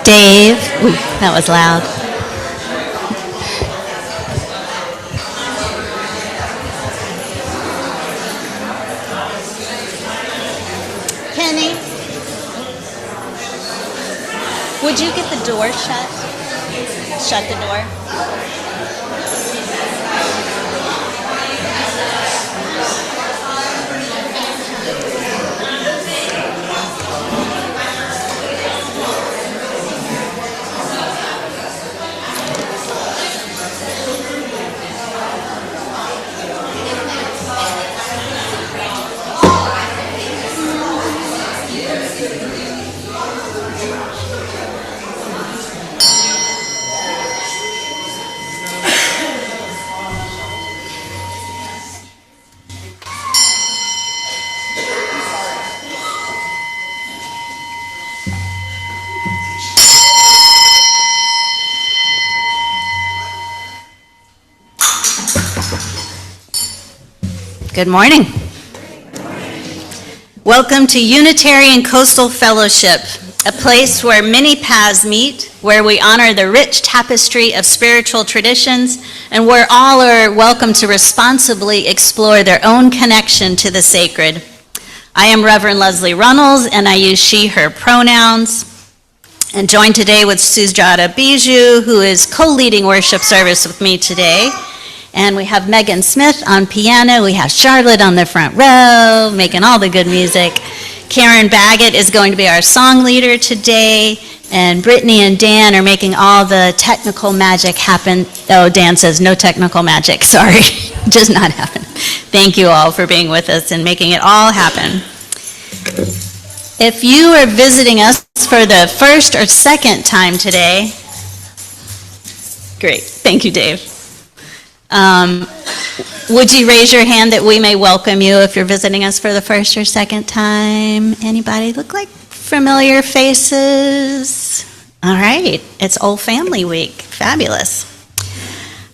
Dave. Ooh, that was loud. Penny, would you get the door shut? Shut the door. Good morning. Welcome to Unitarian Coastal Fellowship, a place where many paths meet, where we honor the rich tapestry of spiritual traditions, and where all are welcome to responsibly explore their own connection to the sacred. I am Reverend Leslie Runnels, and I use she, her pronouns, and joined today with Sujata Bijou, who is co-leading worship service with me today. And we have Megan Smith on piano. We have Charlotte on the front row, making all the good music. Karen Baggett is going to be our song leader today. And Brittany and Dan are making all the technical magic happen. Oh, Dan says no technical magic. Sorry, does not happen. Thank you all for being with us and making it all happen. If you are visiting us for the first or second time today, great. Thank you, Dave. Would you raise your hand that we may welcome you if you're visiting us for the first or second time? Anybody look like familiar faces? All right, it's Old Family Week. Fabulous.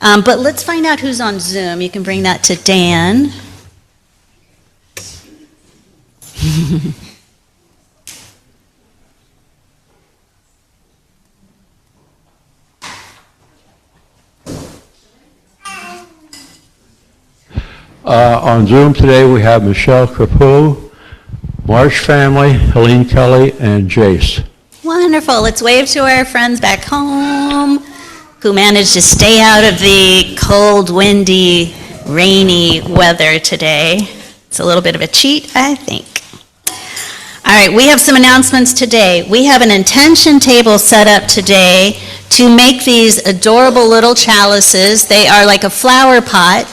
But let's find out who's on Zoom. You can bring that to Dan. On Zoom today, we have Michelle Crapeau, Marsh family, Helene Kelly, and Jace. Wonderful. Let's wave to our friends back home who managed to stay out of the cold, windy, rainy weather today. It's a little bit of a cheat, I think. All right, we have some announcements today. We have an intention table set up today to make these adorable little chalices. They are like a flower pot.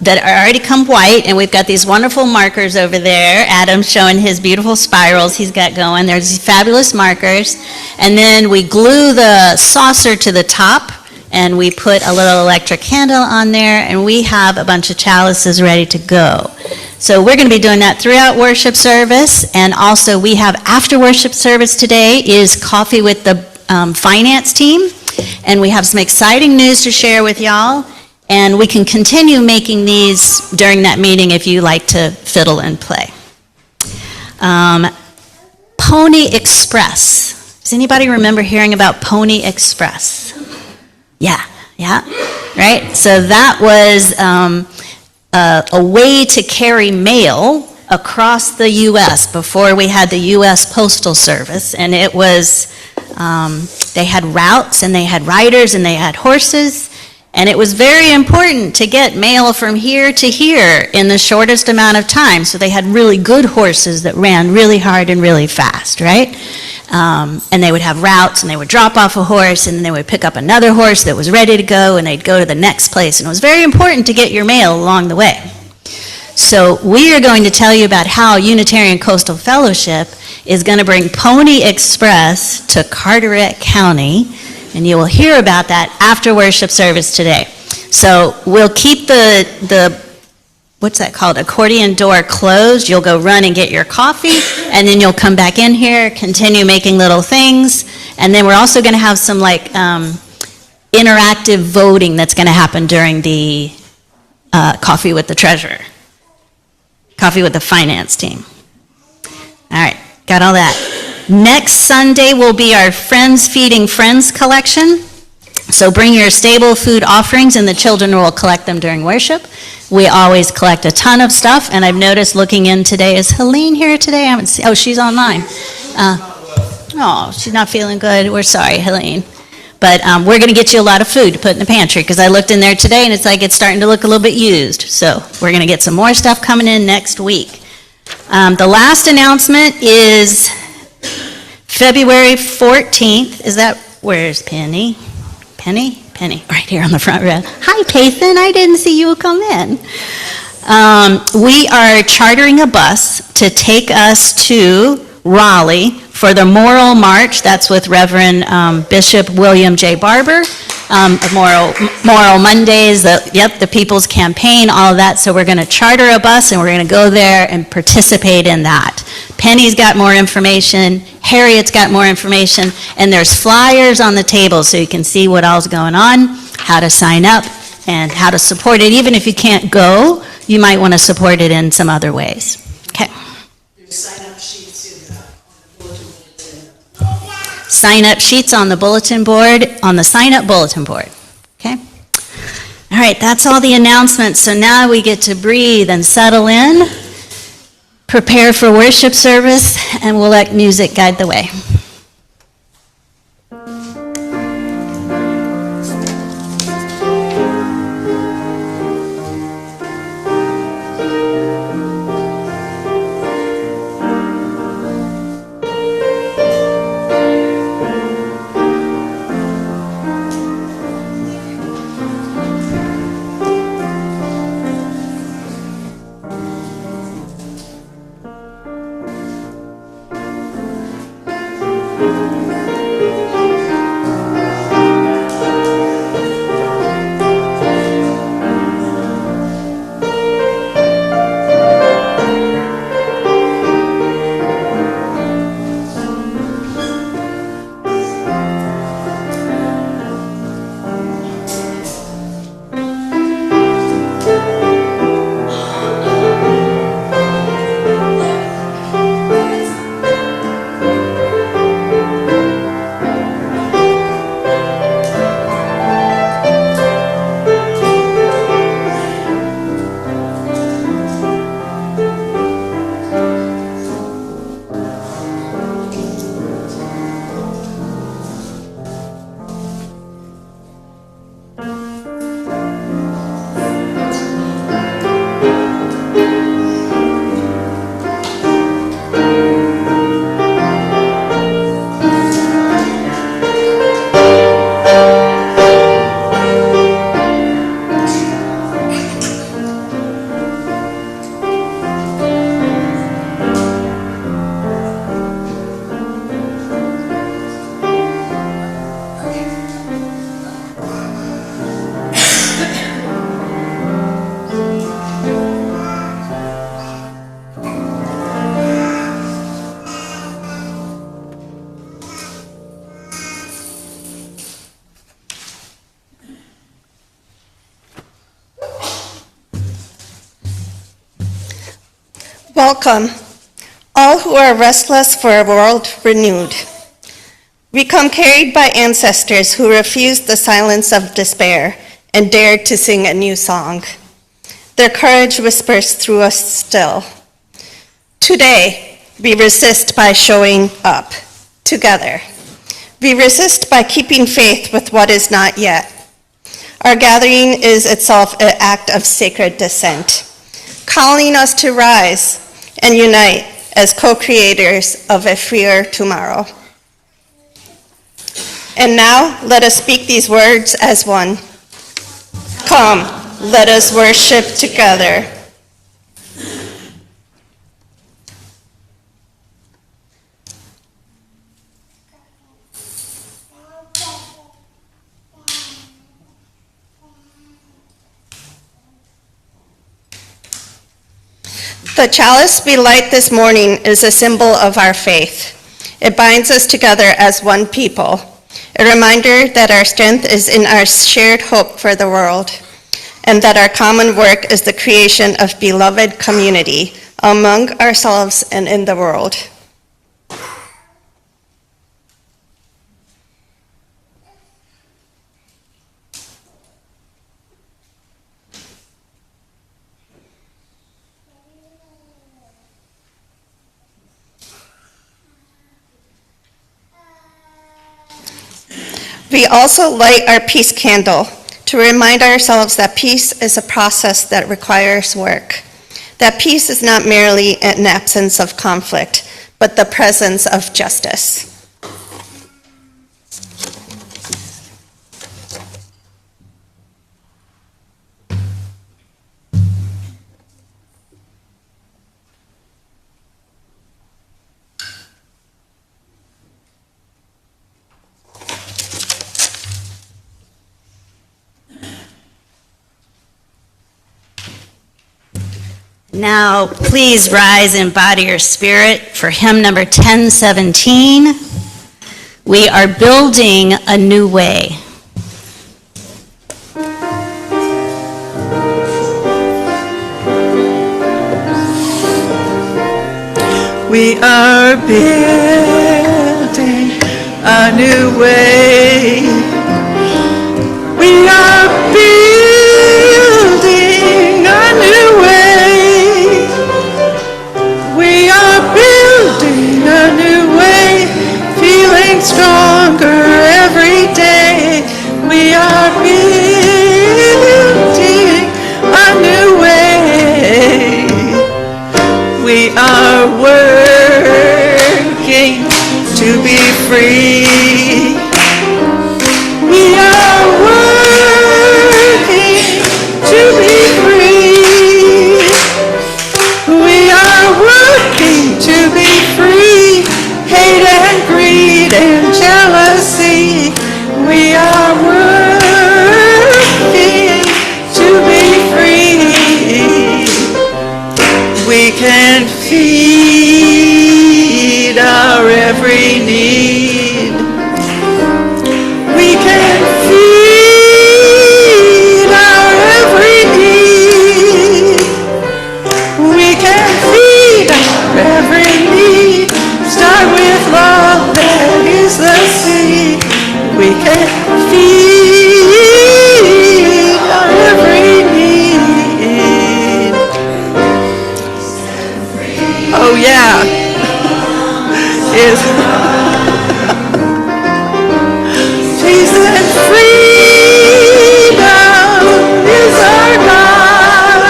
That already come white, and we've got these wonderful markers over there. Adam's showing his beautiful spirals he's got going. There's these fabulous markers. And then we glue the saucer to the top, and we put a little electric candle on there, and we have a bunch of chalices ready to go. So we're going to be doing that throughout worship service, and also we have after worship service today is coffee with the finance team, and we have some exciting news to share with y'all. And we can continue making these during that meeting if you like to fiddle and play. Pony Express. Does anybody remember hearing about Pony Express? Yeah, right? So that was a way to carry mail across the U.S. before we had the U.S. Postal Service. And it was, they had routes, and they had riders, and they had horses. And it was very important to get mail from here to here in the shortest amount of time. So they had really good horses that ran really hard and really fast, right? And they would have routes, and they would drop off a horse, and then they would pick up another horse that was ready to go, and they'd go to the next place. And it was very important to get your mail along the way. So we are going to tell you about how Unitarian Coastal Fellowship is going to bring Pony Express to Carteret County. And you will hear about that after worship service today. So we'll keep the what's that called, accordion door closed. You'll go run and get your coffee, and then you'll come back in here, continue making little things. And then we're also going to have some like interactive voting that's going to happen during the coffee with the treasurer, coffee with the finance team. All right, got all that. Next Sunday will be our Friends Feeding Friends collection. So bring your stable food offerings and the children will collect them during worship. We always collect a ton of stuff, and I've noticed looking in today, is Helene here today? I haven't seen, oh, she's online. Oh, she's not feeling good. We're sorry, Helene. But we're going to get you a lot of food to put in the pantry, because I looked in there today and it's like it's starting to look a little bit used. So we're going to get some more stuff coming in next week. The last announcement is February 14th. Is that, where's Penny? Penny, right here on the front row. Hi, Pathan, I didn't see you come in. We are chartering a bus to take us to Raleigh for the Moral March. That's with Reverend Bishop William J. Barber. Moral Mondays, the People's Campaign, all of that. So we're going to charter a bus and we're going to go there and participate in that. Penny's got more information, Harriet's got more information, and there's flyers on the table so you can see what all's going on, how to sign up, and how to support it. Even if you can't go, you might want to support it in some other ways. Okay. There's sign-up sheets on the bulletin board. Sign-up sheets on the bulletin board, on the sign-up bulletin board. Okay? All right, that's all the announcements. So now we get to breathe and settle in, prepare for worship service, and we'll let music guide the way. Welcome, all who are restless for a world renewed. We come carried by ancestors who refused the silence of despair and dared to sing a new song. Their courage whispers through us still. Today, we resist by showing up together. We resist by keeping faith with what is not yet. Our gathering is itself an act of sacred dissent, calling us to rise and unite as co-creators of a freer tomorrow. And now, let us speak these words as one. Come, let us worship together. The chalice we light this morning is a symbol of our faith. It binds us together as one people, a reminder that our strength is in our shared hope for the world, and that our common work is the creation of beloved community among ourselves and in the world. We also light our peace candle to remind ourselves that peace is a process that requires work. That peace is not merely an absence of conflict, but the presence of justice. Now, please rise in body or spirit for hymn number 1017. We are building a new way. We are building a new way. We are building a new way. We are building a new way, feeling stronger every day. We are building a new way. We are working to be free. We are working to be free. We are working to be free. Hate and greed and jealousy. We are working to be free. We can feed our every need. We can feed our every need. We can feed our every need. Start with love that is the seed. We can feed our every need. Oh yeah. Is peace and freedom is our God.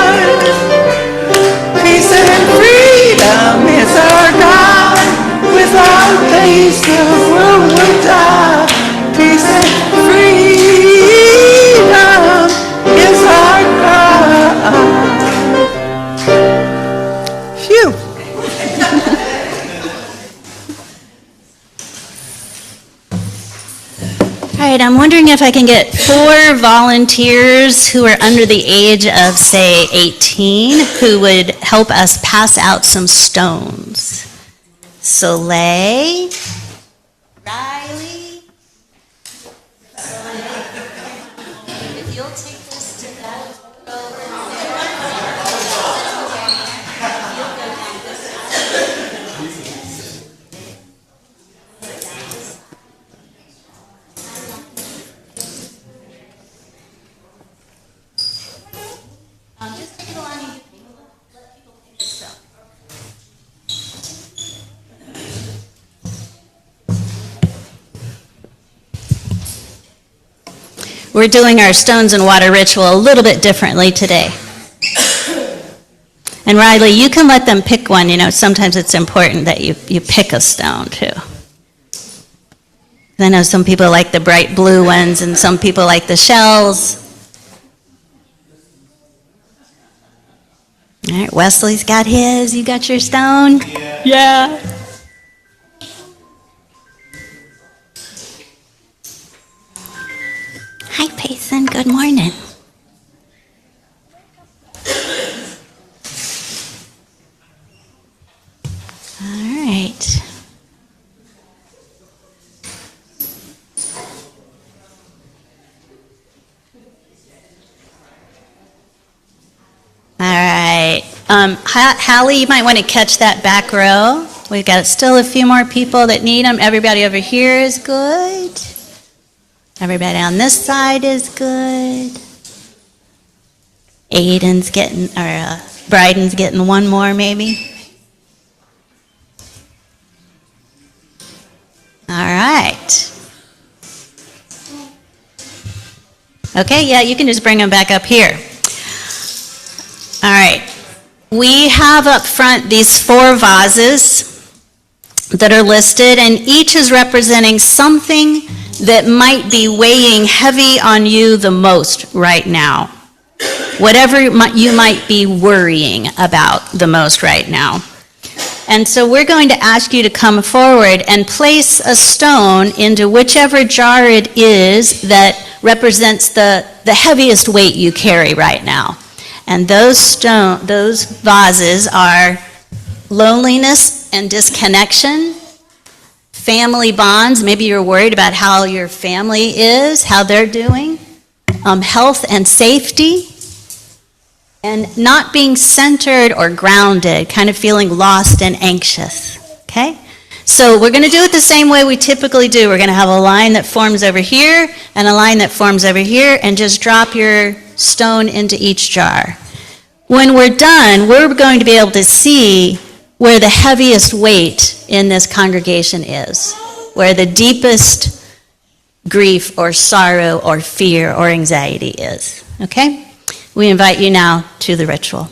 Peace and freedom is our God. Without peace the world would die. Peace and freedom is our God. Phew. All right, I'm wondering if I can get 4 volunteers who are under the age of, say, 18, who would help us pass out some stones. Soleil, Riley, if you'll take this to that over just take it along and let people pick this up. We're doing our stones and water ritual a little bit differently today. And Riley, you can let them pick one. You know, sometimes it's important that you pick a stone too. I know some people like the bright blue ones and some people like the shells. All right, Wesley's got his. You got your stone? Yeah. Hi, Payson. Good morning. All right. All right. Hallie, you might want to catch that back row. We've got still a few more people that need them. Everybody over here is good. Everybody on this side is good. Aiden's getting, or Bryden's getting one more maybe. All right. Okay, yeah, you can just bring them back up here. All right. We have up front these 4 vases that are listed, and each is representing something that might be weighing heavy on you the most right now. Whatever you might be worrying about the most right now. And so we're going to ask you to come forward and place a stone into whichever jar it is that represents the heaviest weight you carry right now. And those vases are loneliness and disconnection, family bonds, maybe you're worried about how your family is, how they're doing, health and safety, and not being centered or grounded, kind of feeling lost and anxious, okay? So we're going to do it the same way we typically do. We're going to have a line that forms over here and a line that forms over here, and just drop your stone into each jar. When we're done, we're going to be able to see where the heaviest weight in this congregation is, where the deepest grief or sorrow or fear or anxiety is, okay? We invite you now to the ritual.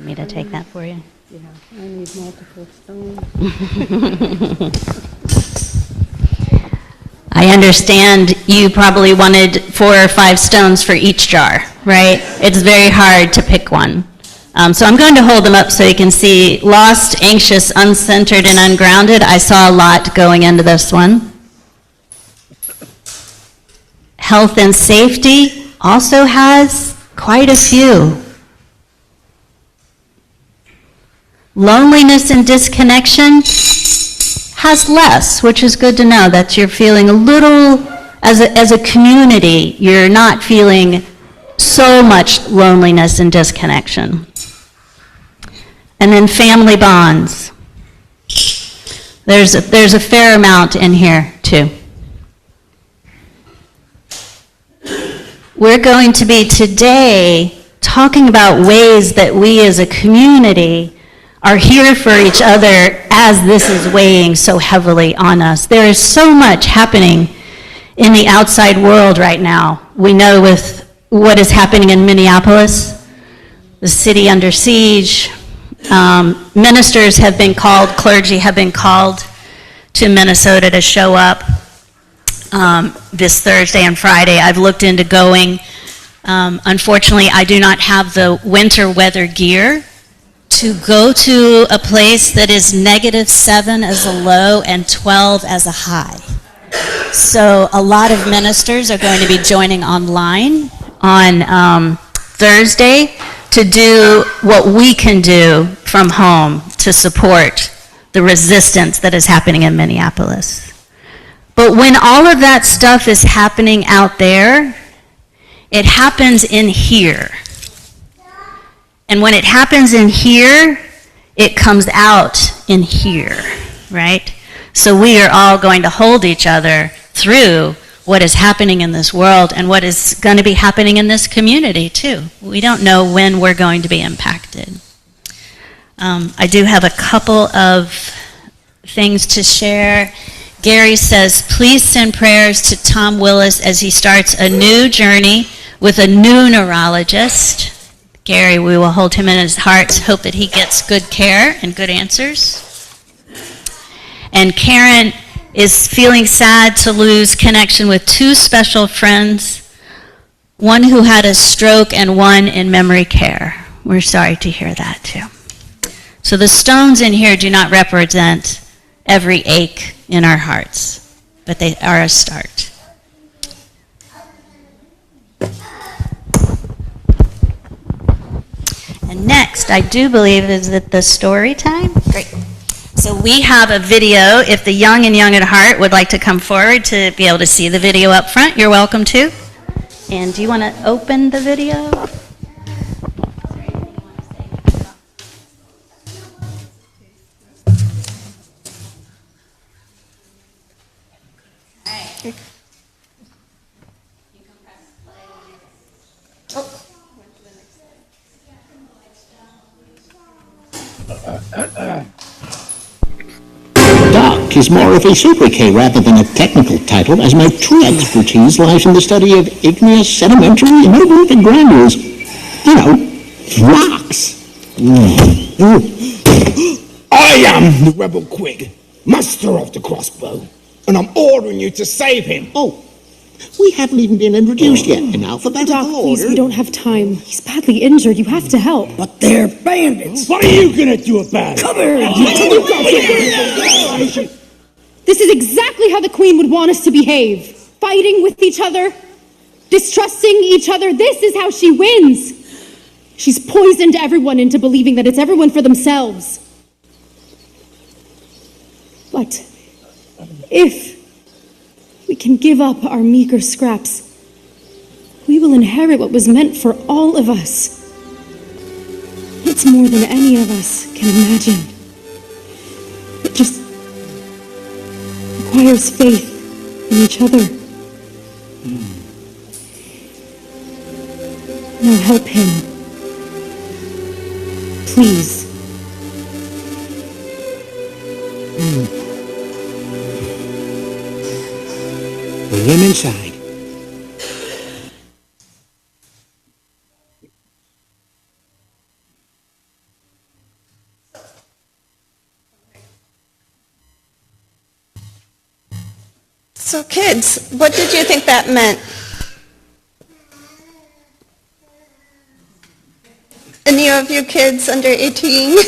Need me to take that for you? Yeah, I need multiple stones. I understand you probably wanted 4 or 5 stones for each jar, right? It's very hard to pick one. So I'm going to hold them up so you can see lost, anxious, uncentered, and ungrounded. I saw a lot going into this one. Health and safety also has quite a few. Loneliness and disconnection has less, which is good to know that you're feeling a little, as a community, you're not feeling so much loneliness and disconnection. And then family bonds. There's a fair amount in here, too. We're going to be today talking about ways that we as a community are here for each other as this is weighing so heavily on us. There is so much happening in the outside world right now. We know with what is happening in Minneapolis, the city under siege. Ministers have been called, clergy have been called to Minnesota to show up this Thursday and Friday. I've looked into going. Unfortunately, I do not have the winter weather gear to go to a place that is -7 as a low and 12 as a high. So a lot of ministers are going to be joining online on Thursday to do what we can do from home to support the resistance that is happening in Minneapolis. But when all of that stuff is happening out there, it happens in here. And when it happens in here, it comes out in here, right? So we are all going to hold each other through what is happening in this world and what is going to be happening in this community, too. We don't know when we're going to be impacted. I do have a couple of things to share. Gary says, please send prayers to Tom Willis as he starts a new journey with a new neurologist. Gary, we will hold him in his hearts, hope that he gets good care and good answers. And Karen is feeling sad to lose connection with 2 special friends, one who had a stroke and one in memory care. We're sorry to hear that too. So the stones in here do not represent every ache in our hearts, but they are a start. And next, I do believe, is it the story time? Great. So we have a video. If the young and young at heart would like to come forward to be able to see the video up front, you're welcome to. And do you want to open the video? Doc is more of a sobriquet rather than a technical title, as my true expertise lies in the study of igneous, sedimentary, and metamorphic granules. You know, rocks. I am the rebel Quig, master of the crossbow, and I'm ordering you to save him. Oh, we haven't even been introduced yet in alphabetical Doc, please, order. we don't have time. He's badly injured. You have to help. But they're bandits. What are you gonna do about it? Come here. This is exactly how the Queen would want us to behave. Fighting with each other, distrusting each other. This is how she wins. She's poisoned everyone into believing that it's everyone for themselves. But if we can give up our meager scraps, we will inherit what was meant for all of us. It's more than any of us can imagine. It just requires faith in each other. Now help him. Please. Bring him inside. So kids, what did you think that meant? Any of you kids under 18?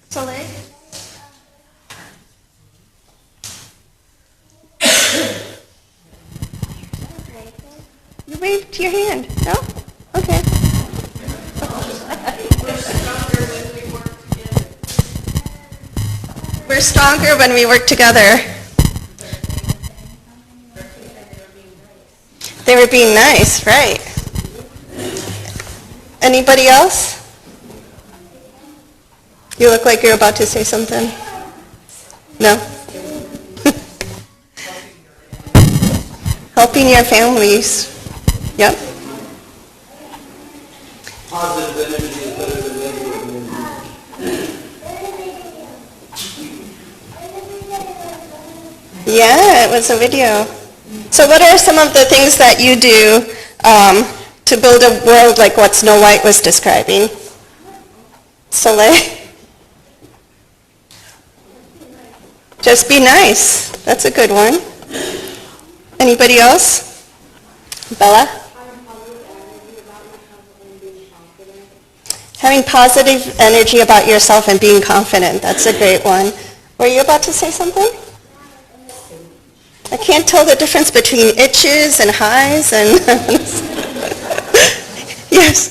Soleil? You waved your hand, no? Okay. We're stronger when we work together. They were being nice, right? Anybody else? You look like you're about to say something. No? Helping your families. Yep. Positive energy is better than negative energy. Yeah, it was a video. So what are some of the things that you do to build a world like what Snow White was describing? Soleil? Just be nice. That's a good one. Anybody else? Bella? Having positive energy about yourself and being confident. That's a great one. Were you about to say something? I can't tell the difference between itches and highs and... Yes.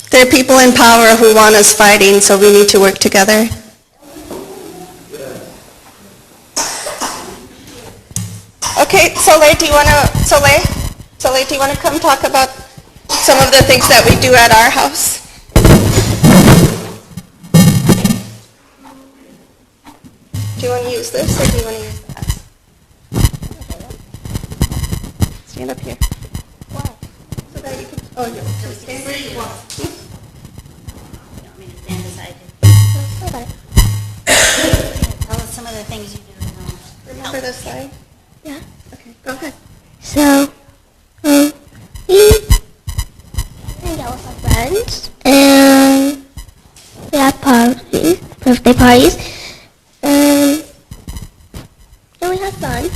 There are people in power who want us fighting, so we need to work together. Okay, Soleil, do you want to come talk about some of the things that we do at our house? Do you want to use this or do you want to use that? Stand up here. Why? So that you can, oh, no, just stand where you want. You want me to stand beside you? Okay. Tell us some of the things you do. Remember this slide? Yeah. Okay, go ahead. So, we hang out with our friends, and we have parties, birthday parties, and we have fun.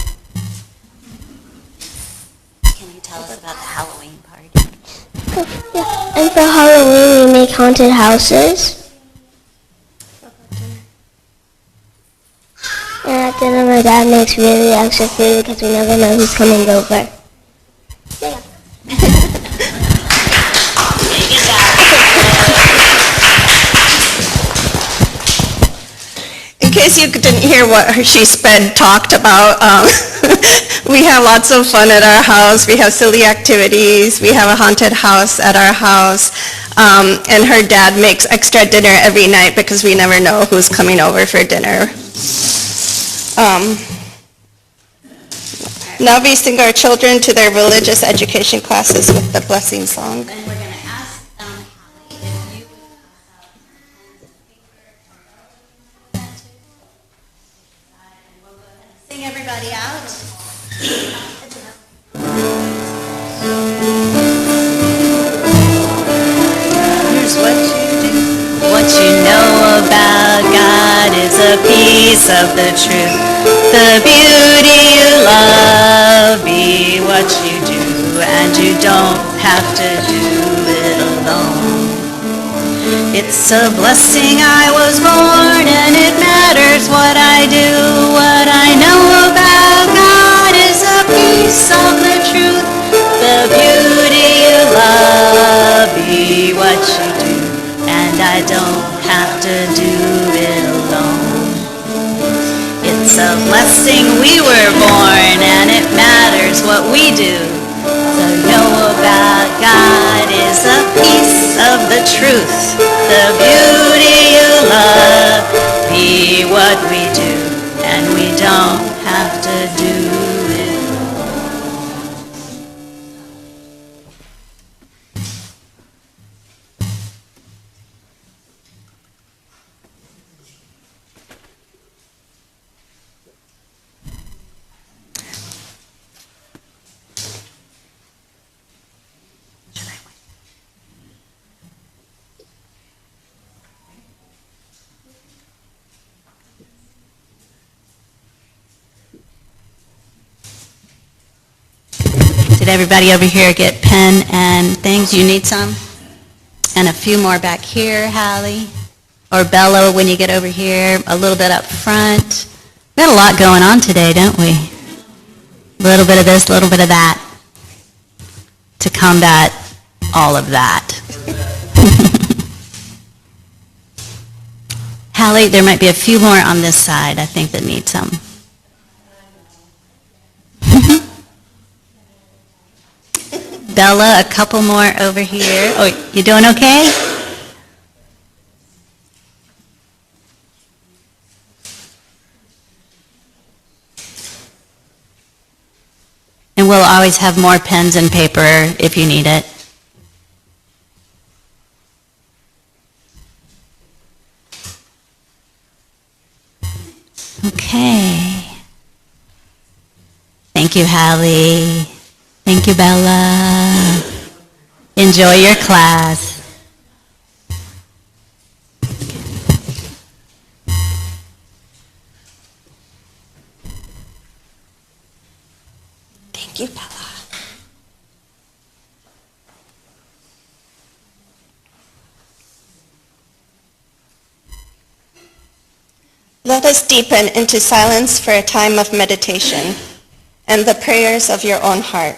Can you tell us about the Halloween party? Yeah. And for Halloween, we make haunted houses. And at dinner, my dad makes really extra food because we never know who's coming over. Yeah. In case you didn't hear what she talked about, we have lots of fun at our house. We have silly activities. We have a haunted house at our house. And her dad makes extra dinner every night because we never know who's coming over for dinner. Now we sing our children to their religious education classes with the blessing song. And we're going to ask Hallie if you would pass out and we'll go ahead and sing everybody out. Here's what you do. What you know about God is a piece of the truth. The beauty you love, be what you do, and you don't have to do it alone. It's a blessing I was born, and it matters what I do. What I know about God is a piece of the truth. The beauty you love, be what you do, and I don't have to do it alone. It's a blessing we were born, and it matters what we do. To know about God is a piece of the truth. The beauty you love, be what we do, and we don't have to do it. Did everybody over here get pen and things? You need some? And a few more back here, Hallie. Or Bella, when you get over here, a little bit up front. We got a lot going on today, don't we? A little bit of this, a little bit of that, to combat all of that. Hallie, there might be a few more on this side, I think, that need some. Bella, a couple more over here. Oh, you doing okay? And we'll always have more pens and paper if you need it. Okay. Thank you, Hallie. Thank you, Bella. Enjoy your class. Thank you, Bella. Let us deepen into silence for a time of meditation and the prayers of your own heart.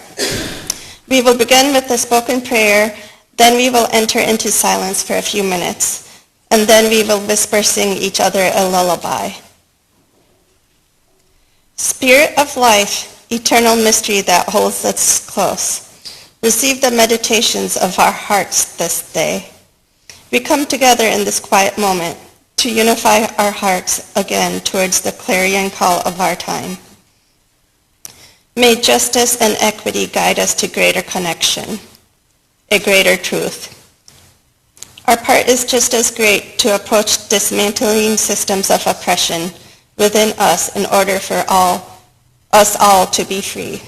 We will begin with the spoken prayer, then we will enter into silence for a few minutes, and then we will whisper sing each other a lullaby. Spirit of life, eternal mystery that holds us close, receive the meditations of our hearts this day. We come together in this quiet moment to unify our hearts again towards the clarion call of our time. May justice and equity guide us to greater connection, a greater truth. Our part is just as great to approach dismantling systems of oppression within us in order for us all to be free.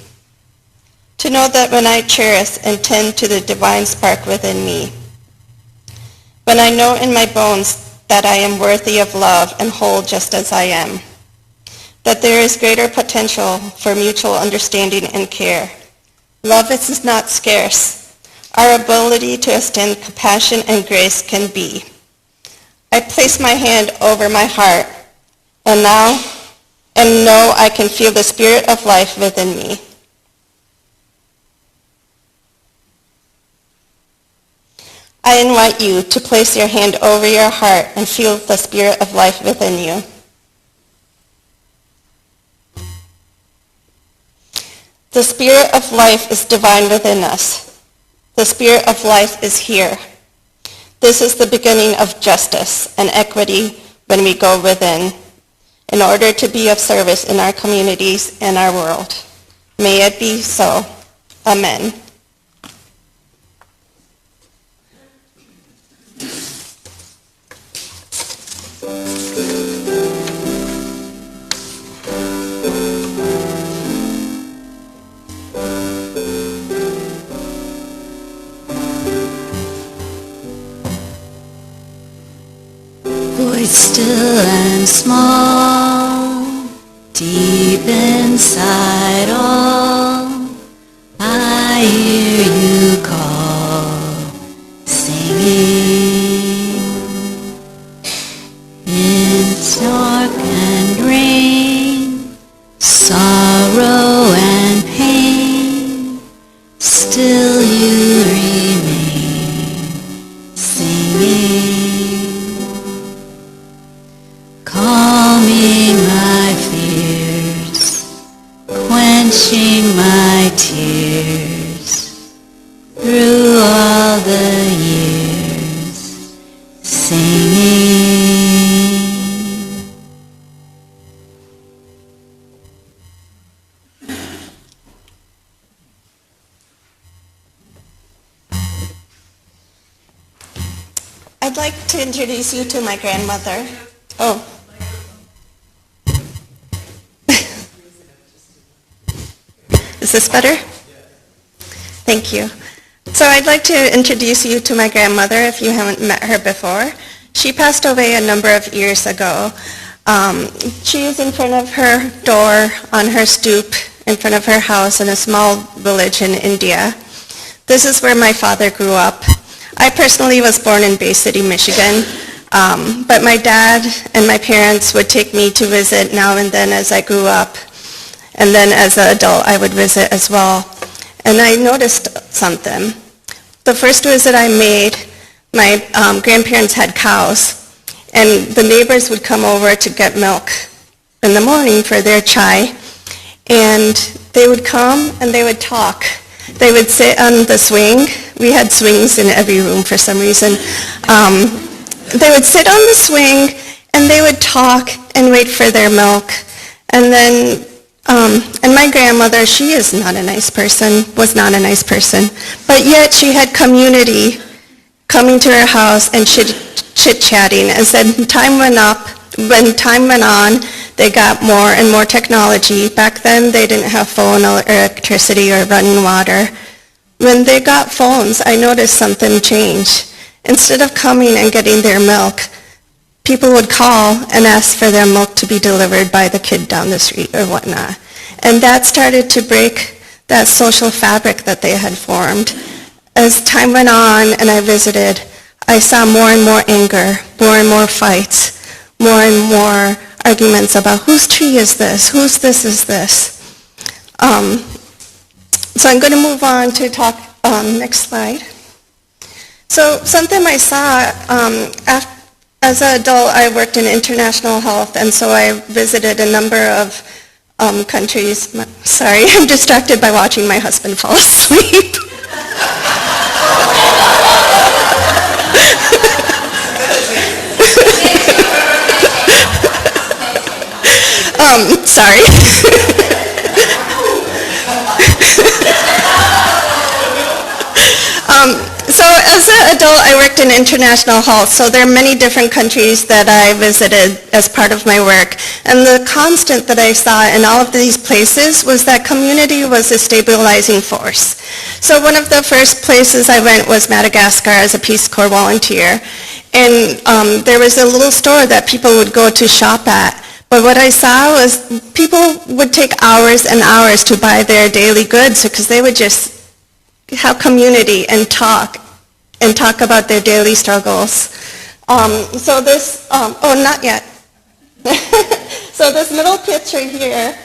To know that when I cherish and tend to the divine spark within me, when I know in my bones that I am worthy of love and whole just as I am, that there is greater potential for mutual understanding and care. Love is not scarce. Our ability to extend compassion and grace can be. I place my hand over my heart and know I can feel the spirit of life within me. I invite you to place your hand over your heart and feel the spirit of life within you. The spirit of life is divine within us. The spirit of life is here. This is the beginning of justice and equity when we go within, in order to be of service in our communities and our world. May it be so. Amen. Voice still and small, deep inside all, I hear you call, singing. In dark and rain, sorrow and pain, still you remain, singing. Calming my fears, quenching my tears, through all the years, singing. I'd like to introduce you to my grandmother. Oh. Is this better? Thank you. So I'd like to introduce you to my grandmother if you haven't met her before. She passed away a number of years ago. She was in front of her door on her stoop in front of her house in a small village in India. This is where my father grew up. I personally was born in Bay City, Michigan, but my dad and my parents would take me to visit now and then as I grew up. And then as an adult, I would visit as well. And I noticed something. The first visit I made, my grandparents had cows, and the neighbors would come over to get milk in the morning for their chai, and they would come and they would talk. They would sit on the swing. We had swings in every room for some reason. They would sit on the swing and they would talk and wait for their milk. And then, and my grandmother, she is not a nice person, was not a nice person, but yet she had community coming to her house and chit-chatting. As time went up, when time went on, they got more and more technology. Back then, they didn't have phone or electricity or running water. When they got phones, I noticed something change. Instead of coming and getting their milk, people would call and ask for their milk to be delivered by the kid down the street or whatnot. And that started to break that social fabric that they had formed. As time went on and I visited, I saw more and more anger, more and more fights, more and more arguments about whose tree is this, whose this is this. So I'm going to move on to talk, next slide. So something I saw, as an adult, I worked in international health, and so I visited a number of countries. Sorry, I'm distracted by watching my husband fall asleep. Sorry. So as an adult, I worked in international health, so there are many different countries that I visited as part of my work. And the constant that I saw in all of these places was that community was a stabilizing force. So one of the first places I went was Madagascar as a Peace Corps volunteer. And there was a little store that people would go to shop at. But what I saw was people would take hours and hours to buy their daily goods because they would just have community and talk about their daily struggles. So this, not yet. So this middle picture here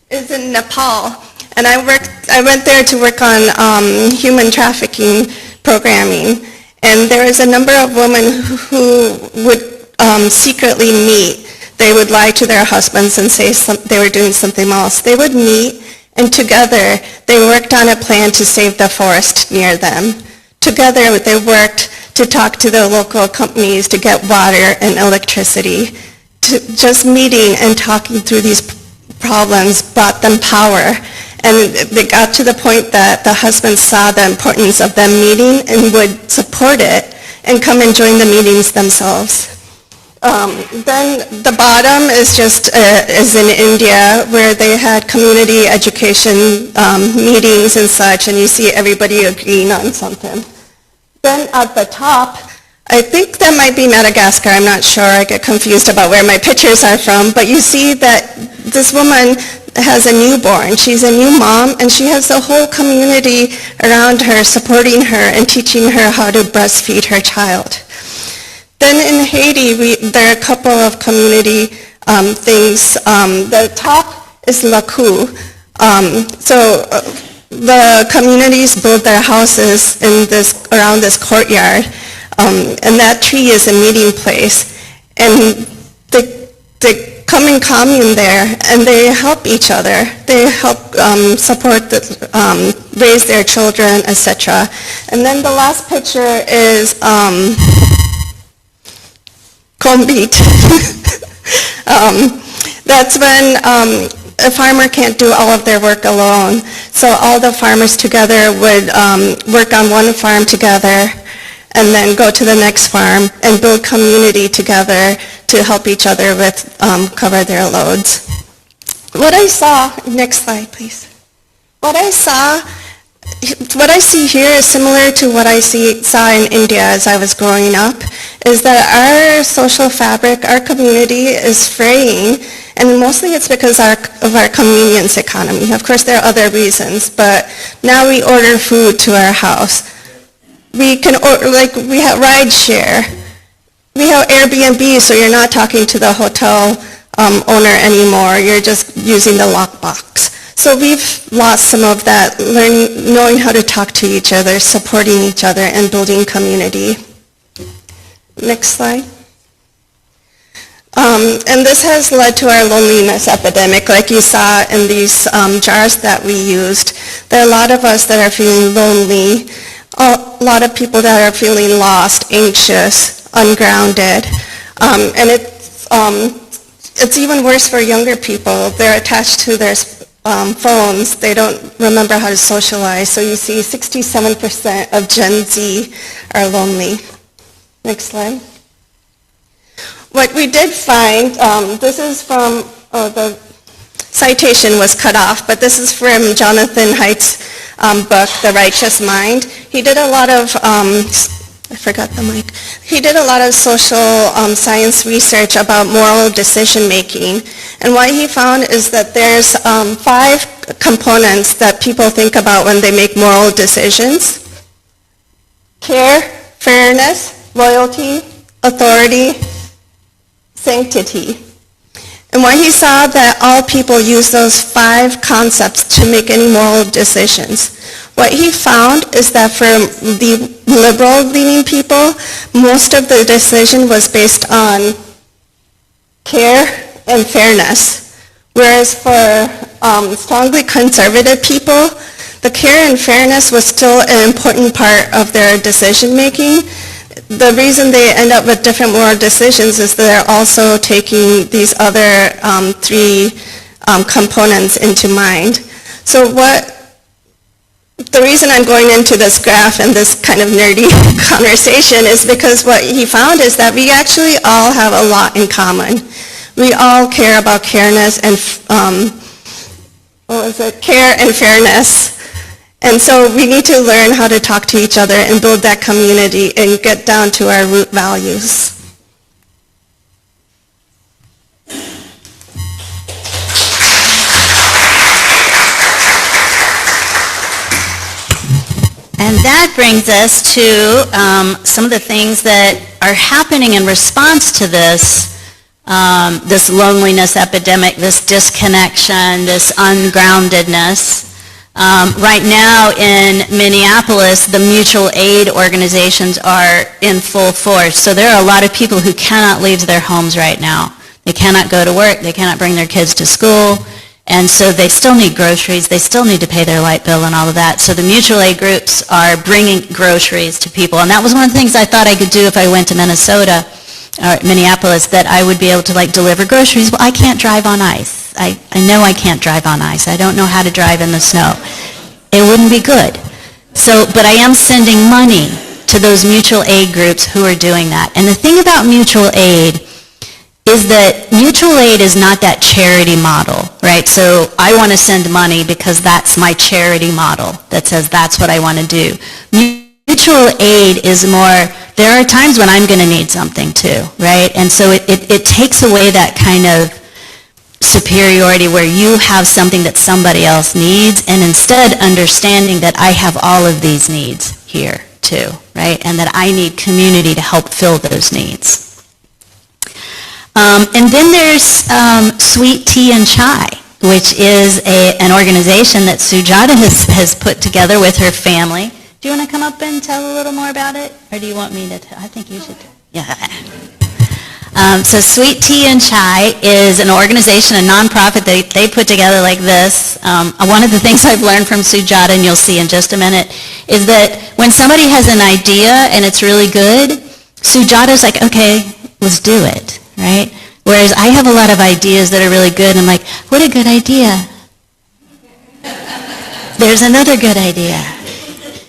is in Nepal, and I went there to work on human trafficking programming, and there is a number of women who would secretly meet. They would lie to their husbands and say they were doing something else. They would meet, and together they worked on a plan to save the forest near them. Together they worked to talk to the local companies to get water and electricity. Just meeting and talking through these problems brought them power. And they got to the point that the husbands saw the importance of them meeting and would support it and come and join the meetings themselves. Then the bottom is just is in India, where they had community education meetings and such, and you see everybody agreeing on something. Then at the top, I think that might be Madagascar, I'm not sure, I get confused about where my pictures are from, but you see that this woman has a newborn. She's a new mom, and she has the whole community around her supporting her and teaching her how to breastfeed her child. Then in Haiti, there are a couple of community things. The top is Lakou. The communities build their houses in around this courtyard, and that tree is a meeting place. And they come in commune there, and they help each other. They help support, raise their children, etc. And then the last picture is Kombit. That's when a farmer can't do all of their work alone. So all the farmers together would work on one farm together and then go to the next farm and build community together to help each other with cover their loads. What I saw, next slide please. What I see here is similar to what I saw in India as I was growing up, is that our social fabric, our community is fraying, And mostly it's because of our convenience economy. Of course, there are other reasons, but now we order food to our house. We can order, like, we have ride share. We have Airbnb, so you're not talking to the hotel owner anymore. You're just using the lockbox. So we've lost some of that, knowing how to talk to each other, supporting each other, and building community. Next slide. And this has led to our loneliness epidemic, like you saw in these jars that we used. There are a lot of us that are feeling lonely, a lot of people that are feeling lost, anxious, ungrounded, and it's even worse for younger people. They're attached to their phones. They don't remember how to socialize. So you see 67% of Gen Z are lonely. Next slide. What we did find, this is from, the citation was cut off, but this is from Jonathan Haidt's book, The Righteous Mind. He did a lot of, I forgot the mic. He did a lot of social science research about moral decision making. And what he found is that there's 5 components that people think about when they make moral decisions: care, fairness, loyalty, authority, sanctity. And when he saw that all people use those 5 concepts to make any moral decisions, what he found is that for the liberal-leaning people, most of the decision was based on care and fairness, whereas for strongly conservative people, the care and fairness was still an important part of their decision-making. The reason they end up with different moral decisions is they're also taking these other 3 components into mind. So the reason I'm going into this graph and this kind of nerdy conversation is because what he found is that we actually all have a lot in common. We all care about care and fairness. And so we need to learn how to talk to each other and build that community and get down to our root values. And that brings us to some of the things that are happening in response to this loneliness epidemic, this disconnection, this ungroundedness. Right now in Minneapolis, the mutual aid organizations are in full force. So there are a lot of people who cannot leave their homes right now. They cannot go to work. They cannot bring their kids to school. And so they still need groceries. They still need to pay their light bill and all of that. So the mutual aid groups are bringing groceries to people. And that was one of the things I thought I could do if I went to Minnesota or Minneapolis, that I would be able to deliver groceries. Well, I can't drive on ice. I know I can't drive on ice. I don't know how to drive in the snow. It wouldn't be good. So, but I am sending money to those mutual aid groups who are doing that. And the thing about mutual aid is that mutual aid is not that charity model, right? So I want to send money because that's my charity model that says that's what I want to do. Mutual aid is more, there are times when I'm going to need something too, right? And so it takes away that kind of superiority where you have something that somebody else needs, and instead understanding that I have all of these needs here too, right? And that I need community to help fill those needs. And then there's Sweet Tea and Chai, which is an organization that Sujata has put together with her family. Do you want to come up and tell a little more about it? Or do you want me to tell? I think you should. Yeah. So Sweet Tea and Chai is an organization, a nonprofit that they put together like this. One of the things I've learned from Sujata, and you'll see in just a minute, is that when somebody has an idea and it's really good, Sujata's like, okay, let's do it, right? Whereas I have a lot of ideas that are really good, and I'm like, what a good idea. There's another good idea.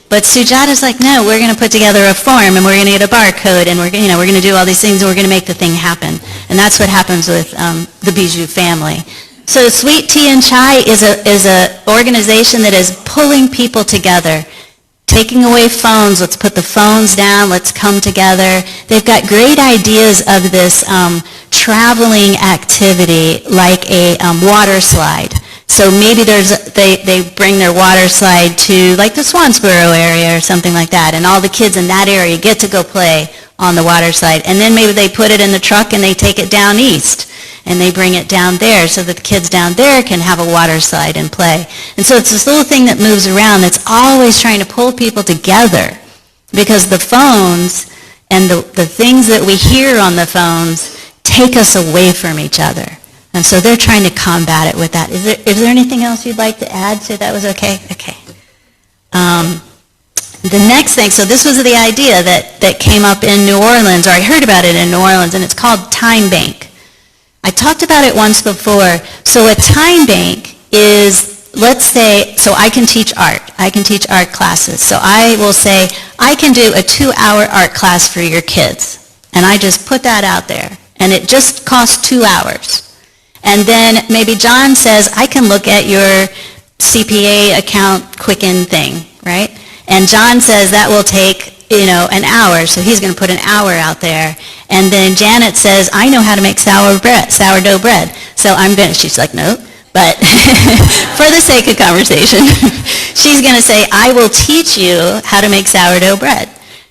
But Sujata's like, no, we're going to put together a form, and we're going to get a barcode, and we're going to do all these things, and we're going to make the thing happen. And that's what happens with the Bijou family. So Sweet Tea and Chai is a organization that is pulling people together, taking away phones. Let's put the phones down. Let's come together. They've got great ideas of this traveling activity like a water slide. So maybe they bring their water slide to like the Swansboro area or something like that, and all the kids in that area get to go play on the water slide. And then maybe they put it in the truck and they take it down east, and they bring it down there so that the kids down there can have a water slide and play. And so it's this little thing that moves around that's always trying to pull people together, because the phones and the things that we hear on the phones take us away from each other. And so they're trying to combat it with that. Is there anything else you'd like to add? So that was okay? Okay. The next thing, so this was the idea that came up in New Orleans, or I heard about it in New Orleans, and it's called Time Bank. I talked about it once before. So a time bank is, let's say, so I can teach art. I can teach art classes. So I will say, I can do a 2-hour art class for your kids. And I just put that out there. And it just costs 2 hours. And then maybe John says, I can look at your CPA account Quicken thing, right? And John says that will take, an hour, so he's going to put an hour out there. And then Janet says, I know how to make sourdough bread. So she's like, no, but for the sake of conversation, she's going to say, I will teach you how to make sourdough bread.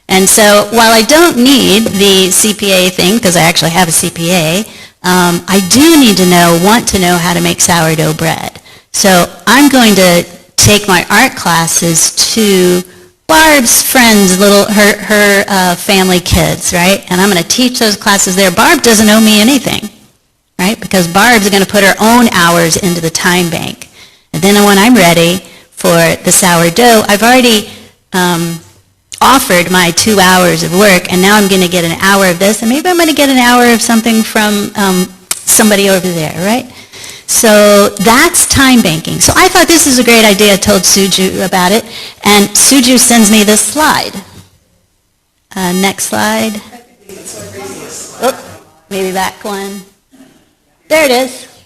And so while I don't need the CPA thing, because I actually have a CPA, I do need to want to know how to make sourdough bread. So I'm going to take my art classes to Barb's friends, her family kids, right? And I'm going to teach those classes there. Barb doesn't owe me anything, right? Because Barb's going to put her own hours into the time bank. And then when I'm ready for the sourdough, I've already offered my 2 hours of work, and now I'm going to get an hour of this, and maybe I'm going to get an hour of something from somebody over there, right? So that's time banking. So I thought this is a great idea. I told Suju about it, and Suju sends me this slide. Next slide. Oh, maybe back one. There it is.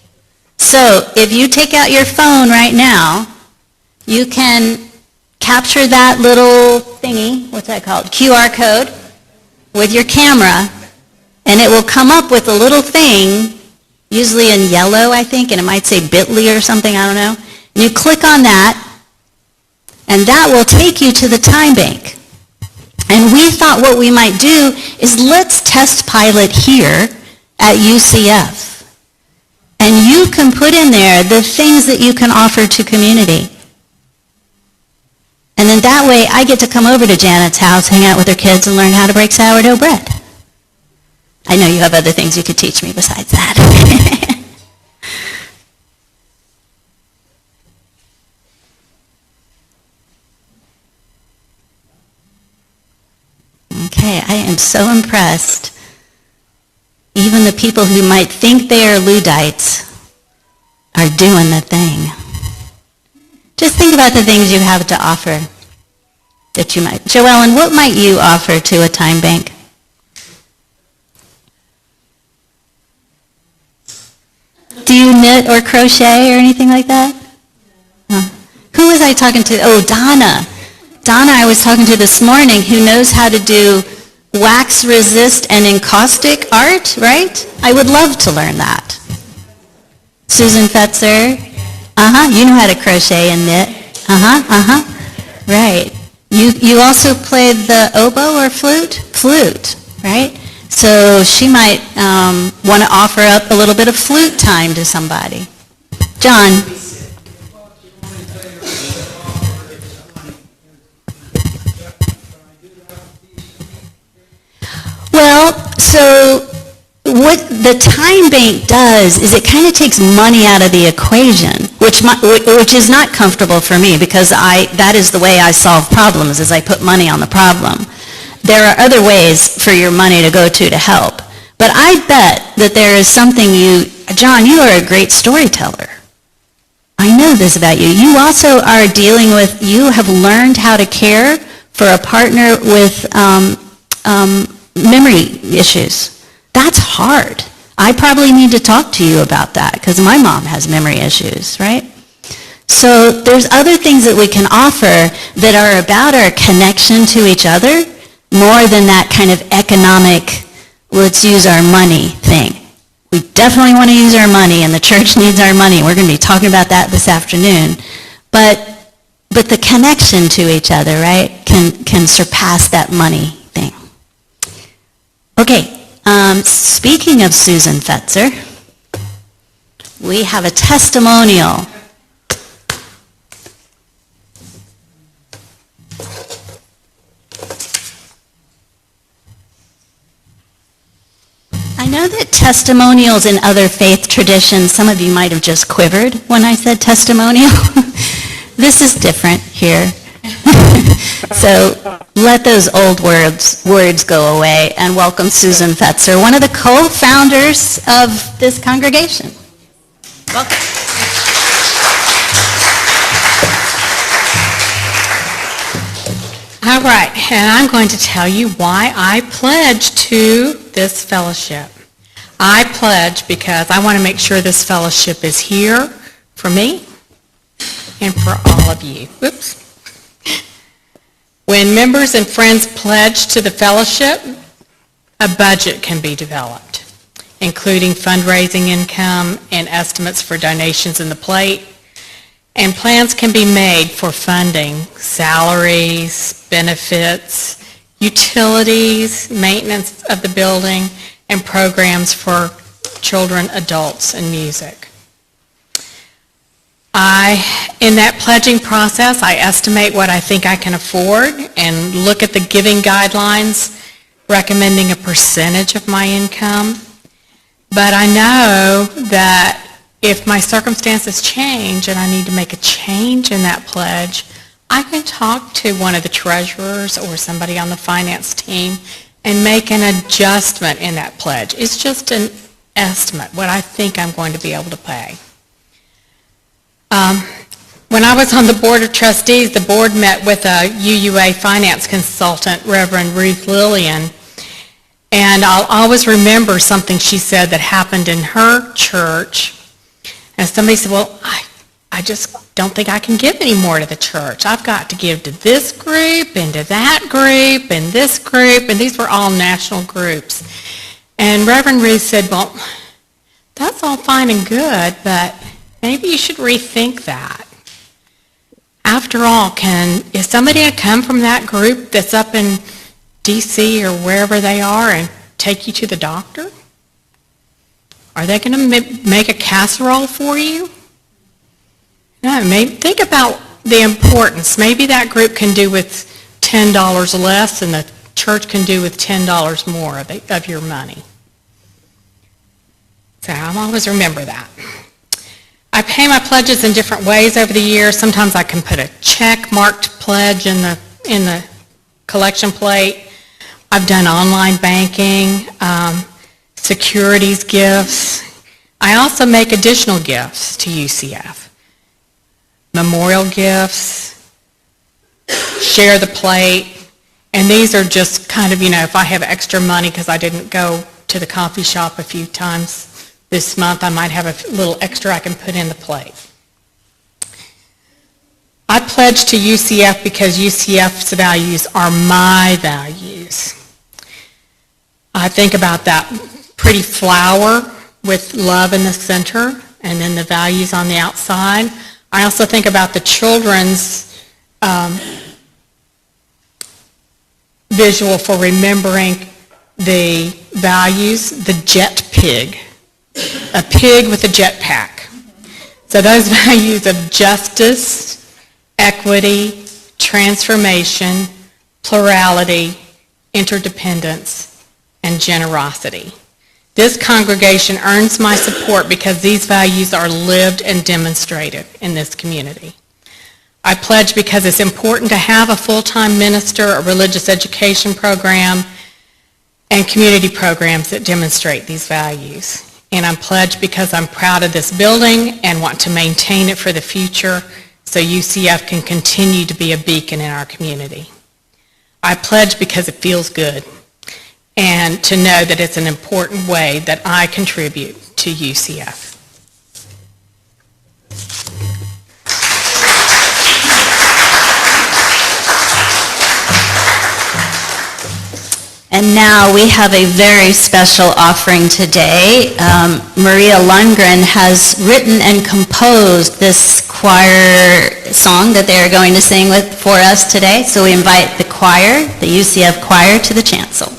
So if you take out your phone right now, you can capture that little thingy, what's that called? QR code with your camera, and it will come up with a little thing, usually in yellow, I think, and it might say Bitly or something, I don't know. And you click on that, and that will take you to the time bank. And we thought what we might do is let's test pilot here at UCF. And you can put in there the things that you can offer to community. And then that way I get to come over to Janet's house, hang out with her kids, and learn how to break sourdough bread. I know you have other things you could teach me besides that. Okay, I am so impressed. Even the people who might think they are Luddites are doing the thing. Just think about the things you have to offer that you might. Joellen, what might you offer to a time bank? Do you knit or crochet or anything like that? Huh. Who was I talking to? Oh, Donna. Donna I was talking to this morning, who knows how to do wax resist and encaustic art, right? I would love to learn that. Susan Fetzer. You know how to crochet and knit. Right. You also played the oboe or flute? Flute, right? So she might want to offer up a little bit of flute time to somebody. John. Well, so what the time bank does is it kind of takes money out of the equation, which is not comfortable for me, because that is the way I solve problems, is I put money on the problem. There are other ways for your money to go to help. But I bet that there is something John, you are a great storyteller. I know this about you. You also are you have learned how to care for a partner with memory issues. That's hard. I probably need to talk to you about that, because my mom has memory issues, right? So there's other things that we can offer that are about our connection to each other, more than that kind of economic, let's use our money thing. We definitely want to use our money, and the church needs our money. We're going to be talking about that this afternoon. But the connection to each other, right, can surpass that money thing. Okay, speaking of Susan Fetzer, we have a testimonial. I know that testimonials in other faith traditions, some of you might have just quivered when I said testimonial. This is different here. So let those old words go away and welcome Susan Fetzer, one of the co-founders of this congregation. Welcome. All right, and I'm going to tell you why I pledge to this fellowship. I pledge because I want to make sure this fellowship is here for me and for all of you. Oops. When members and friends pledge to the fellowship, a budget can be developed, including fundraising income and estimates for donations in the plate. And plans can be made for funding salaries, benefits, utilities, maintenance of the building, and programs for children, adults, and music. In that pledging process, I estimate what I think I can afford and look at the giving guidelines, recommending a percentage of my income. But I know that if my circumstances change and I need to make a change in that pledge, I can talk to one of the treasurers or somebody on the finance team and make an adjustment in that pledge. It's just an estimate, what I think I'm going to be able to pay. When I was on the Board of Trustees, the board met with a UUA finance consultant, Reverend Ruth Lillian, and I'll always remember something she said that happened in her church. And somebody said, well, I just don't think I can give any more to the church. I've got to give to this group and to that group and this group, and these were all national groups. And Reverend Ruth said, well, that's all fine and good, but maybe you should rethink that. After all, is somebody going to come from that group that's up in D.C. or wherever they are and take you to the doctor? Are they going to make a casserole for you? No, maybe think about the importance. Maybe that group can do with $10 less and the church can do with $10 more of your money. So I'll always remember that. I pay my pledges in different ways over the years. Sometimes I can put a check-marked pledge in the collection plate. I've done online banking, securities gifts. I also make additional gifts to UCF. Memorial gifts, share the plate, and these are just kind of, if I have extra money because I didn't go to the coffee shop a few times this month, I might have a little extra I can put in the plate. I pledge to UCF because UCF's values are my values. I think about that pretty flower with love in the center and then the values on the outside. I also think about the children's visual for remembering the values, the jet pig, a pig with a jetpack. So those values of justice, equity, transformation, plurality, interdependence, and generosity. This congregation earns my support because these values are lived and demonstrated in this community. I pledge because it's important to have a full-time minister, a religious education program, and community programs that demonstrate these values. And I'm pledged because I'm proud of this building and want to maintain it for the future so UCF can continue to be a beacon in our community. I pledge because it feels good and to know that it's an important way that I contribute to UCF. And now we have a very special offering today. Maria Lundgren has written and composed this choir song that they are going to sing for us today. So we invite the choir, the UCF choir, to the chancel.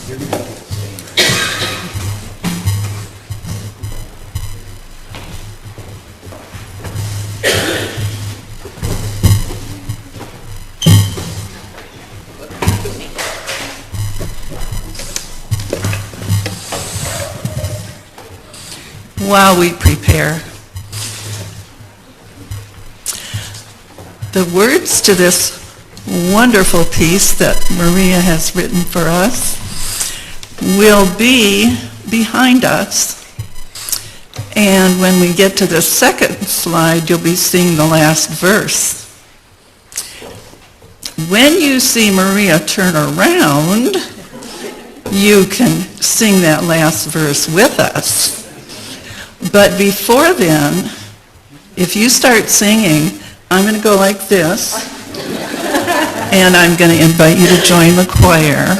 While we prepare, the words to this wonderful piece that Maria has written for us will be behind us. And when we get to the second slide, you'll be seeing the last verse. When you see Maria turn around, you can sing that last verse with us. But before then, if you start singing, I'm going to go like this, and I'm going to invite you to join the choir.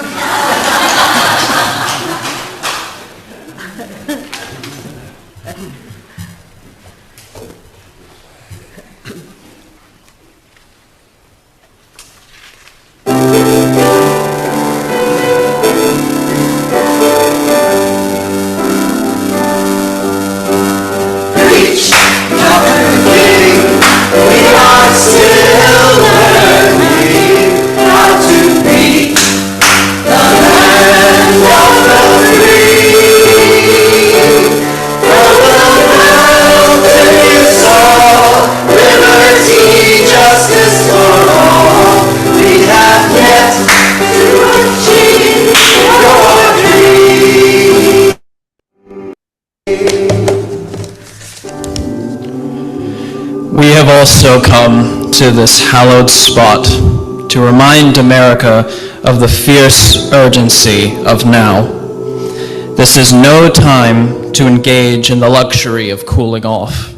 We have also come to this hallowed spot to remind America of the fierce urgency of now. This is no time to engage in the luxury of cooling off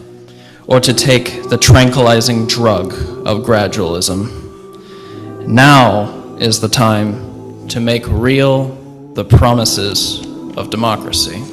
or to take the tranquilizing drug of gradualism. Now is the time to make real the promises of democracy.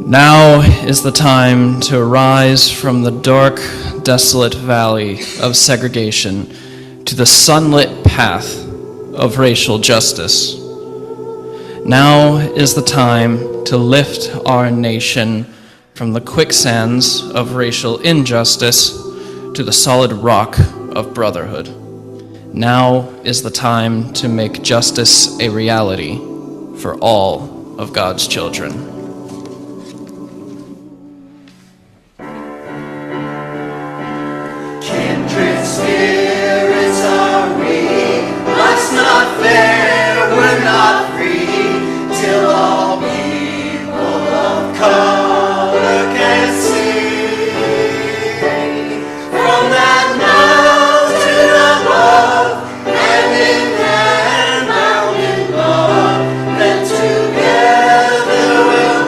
Now is the time to rise from the dark, desolate valley of segregation to the sunlit path of racial justice. Now is the time to lift our nation from the quicksands of racial injustice to the solid rock of brotherhood. Now is the time to make justice a reality for all of God's children. Together we'll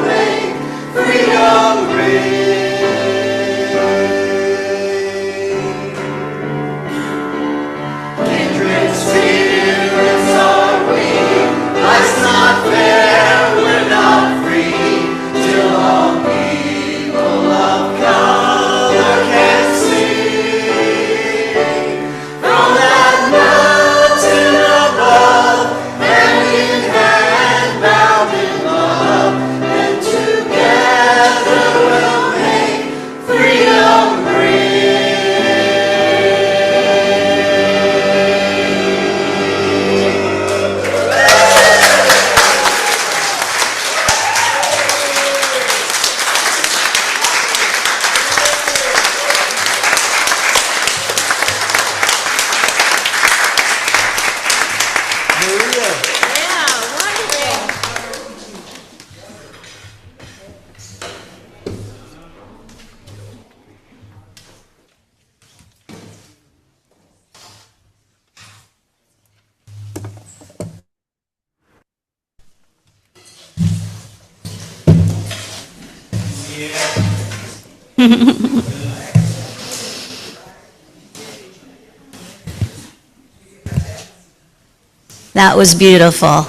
That was beautiful.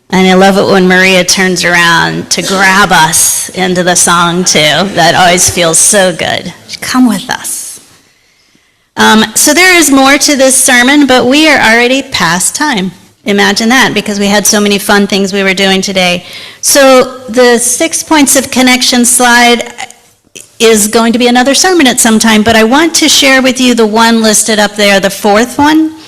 And I love it when Maria turns around to grab us into the song too. That always feels so good. Come with us. So there is more to this sermon, but we are already past time. Imagine that, because we had so many fun things we were doing today. So the 6 points of connection slide is going to be another sermon at some time, but I want to share with you the one listed up there, the fourth one,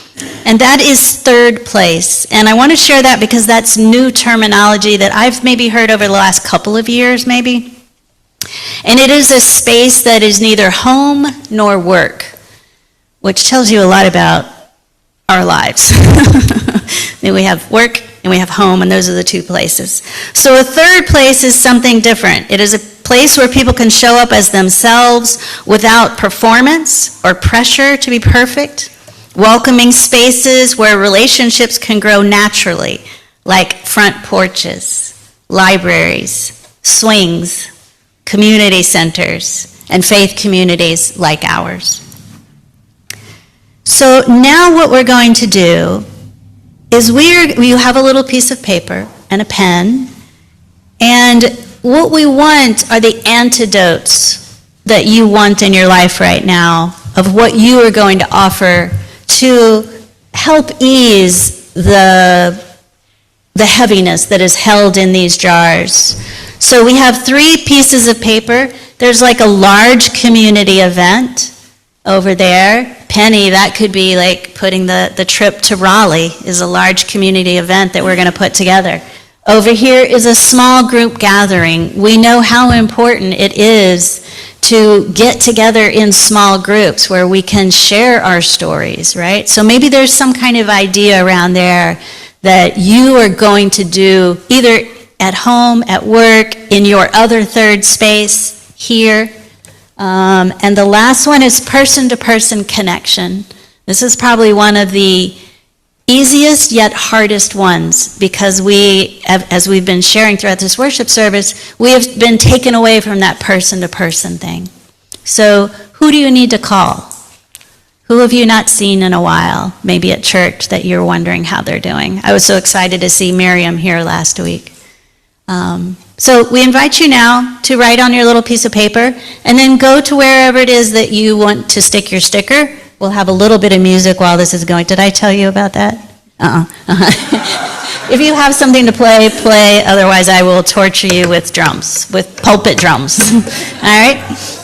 and that is third place. And I want to share that because that's new terminology that I've maybe heard over the last couple of years, maybe. And it is a space that is neither home nor work, which tells you a lot about our lives. We have work and we have home, and those are the two places. So a third place is something different. It is a place where people can show up as themselves without performance or pressure to be perfect. Welcoming spaces where relationships can grow naturally, like front porches, libraries, swings, community centers, and faith communities like ours. So now what we're going to do is you have a little piece of paper and a pen, and what we want are the antidotes that you want in your life right now of what you are going to offer to help ease the heaviness that is held in these jars. So we have 3 pieces of paper. There's like a large community event over there. Penny, that could be like putting the trip to Raleigh is a large community event that we're going to put together. Over here is a small group gathering. We know how important it is to get together in small groups where we can share our stories, right? So maybe there's some kind of idea around there that you are going to do either at home, at work, in your other third space here. And the last one is person-to-person connection. This is probably one of the easiest yet hardest ones, because as we've been sharing throughout this worship service, we have been taken away from that person-to-person thing. So who do you need to call? Who have you not seen in a while, maybe at church, that you're wondering how they're doing? I was so excited to see Miriam here last week. So we invite you now to write on your little piece of paper, and then go to wherever it is that you want to stick your sticker. We'll have a little bit of music while this is going. Did I tell you about that? If you have something to play, play. Otherwise, I will torture you with drums, with pulpit drums. All right?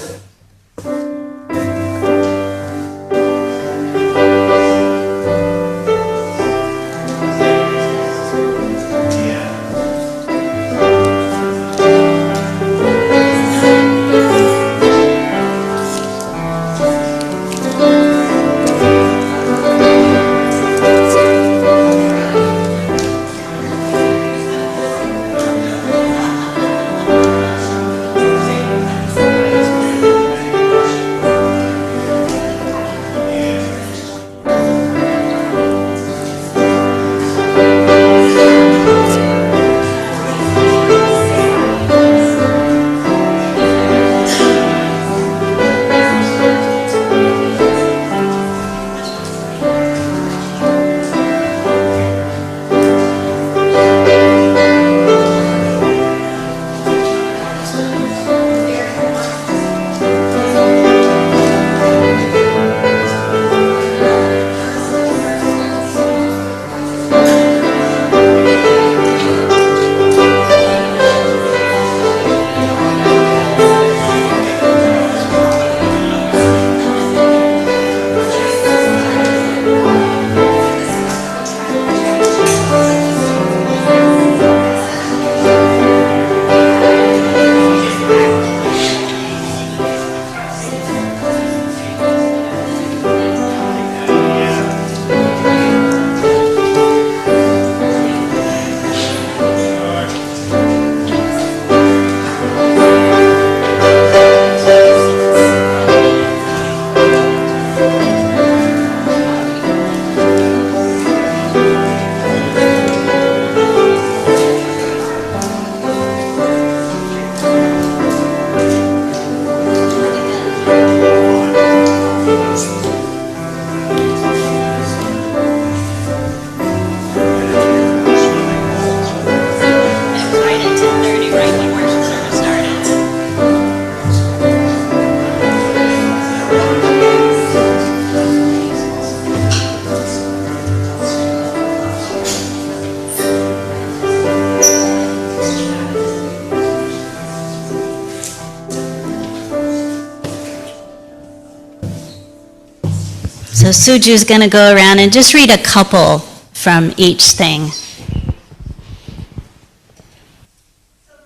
So Suju's going to go around and just read a couple from each thing.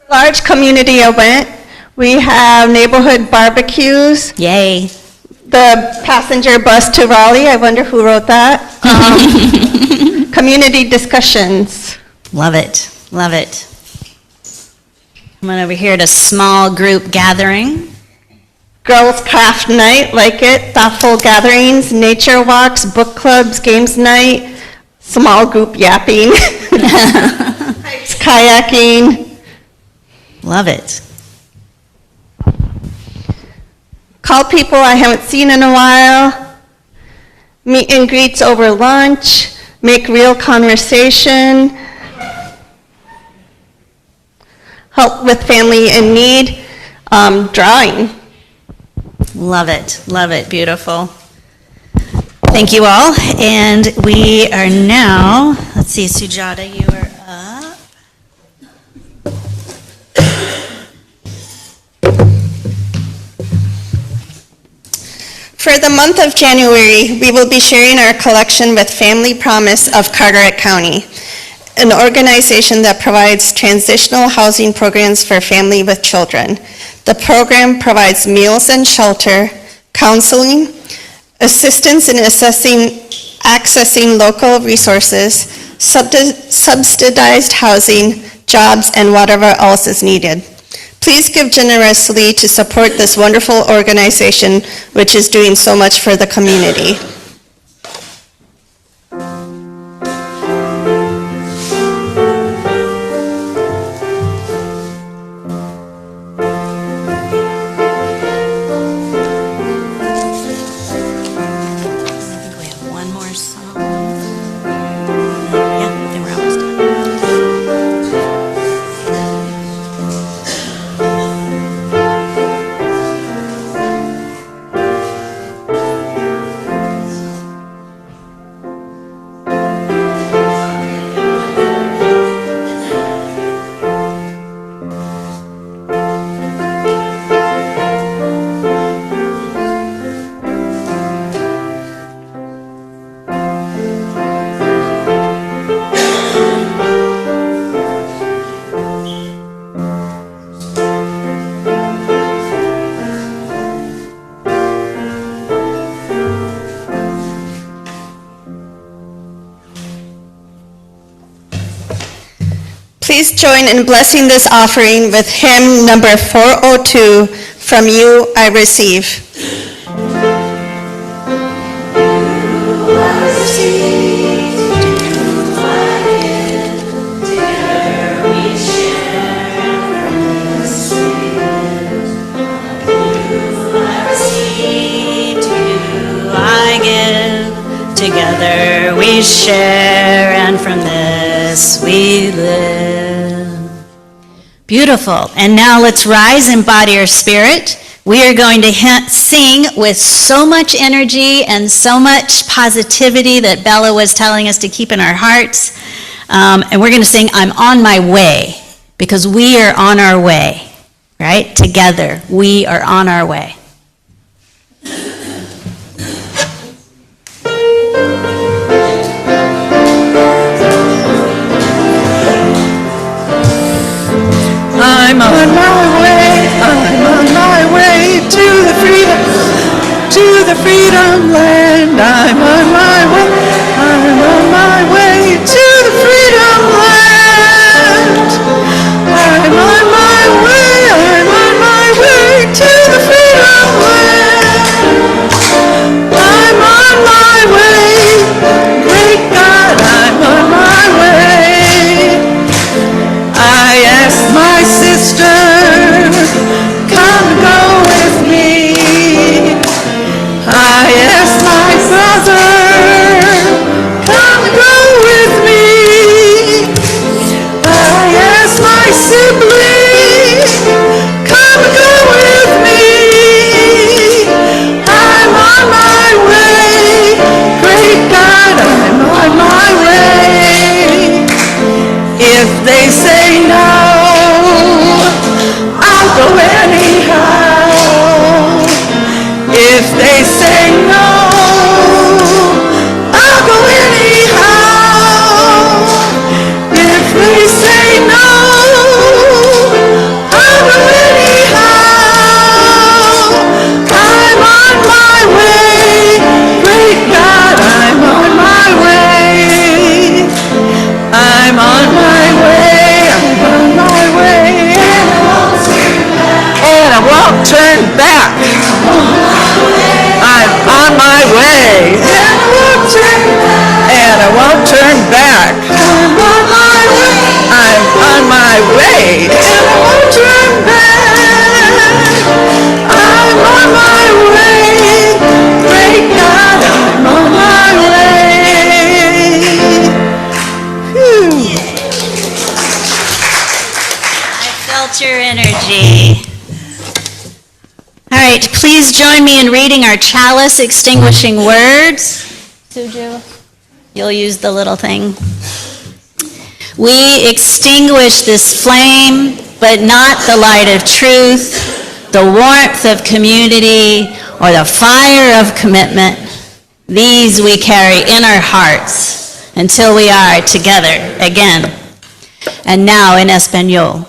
Large community event. We have neighborhood barbecues. Yay. The passenger bus to Raleigh. I wonder who wrote that. Community discussions. Love it. Love it. Come on over here to small group gathering. Girls craft night, like it. Thoughtful gatherings, nature walks, book clubs, games night, small group yapping, hikes, kayaking. Love it. Call people I haven't seen in a while. Meet and greets over lunch. Make real conversation. Help with family in need. Drawing. Love it. Love it. Beautiful. Thank you all. And we are now, let's see, Sujata, you are up. For the month of January, we will be sharing our collection with Family Promise of Carteret County, an organization that provides transitional housing programs for family with children. The program provides meals and shelter, counseling, assistance in accessing local resources, subsidized housing, jobs, and whatever else is needed. Please give generously to support this wonderful organization, which is doing so much for the community. Please join in blessing this offering with hymn number 402, From You I Receive. Together we share, and from this we live. Beautiful. And now let's rise and embody our spirit. We are going to sing with so much energy and so much positivity that Bella was telling us to keep in our hearts. And we're going to sing, I'm on my way, because we are on our way, right? Together, we are on our way. I'm on my way to the freedom land. I'm on my way to the freedom land. I'm on my way to the freedom land. I'm on my way, great God, I'm on my way. I asked my sister, come go with me. I asked my brother, come go with me. I asked my sibling, come go with me. I'm on my way, great God, I'm on my way. If they say no, I'll go anyhow. If they say no, out your energy. All right, please join me in reading our chalice extinguishing words. Suju, you'll use the little thing. We extinguish this flame, but not the light of truth, the warmth of community, or the fire of commitment. These we carry in our hearts until we are together again. And now in Español.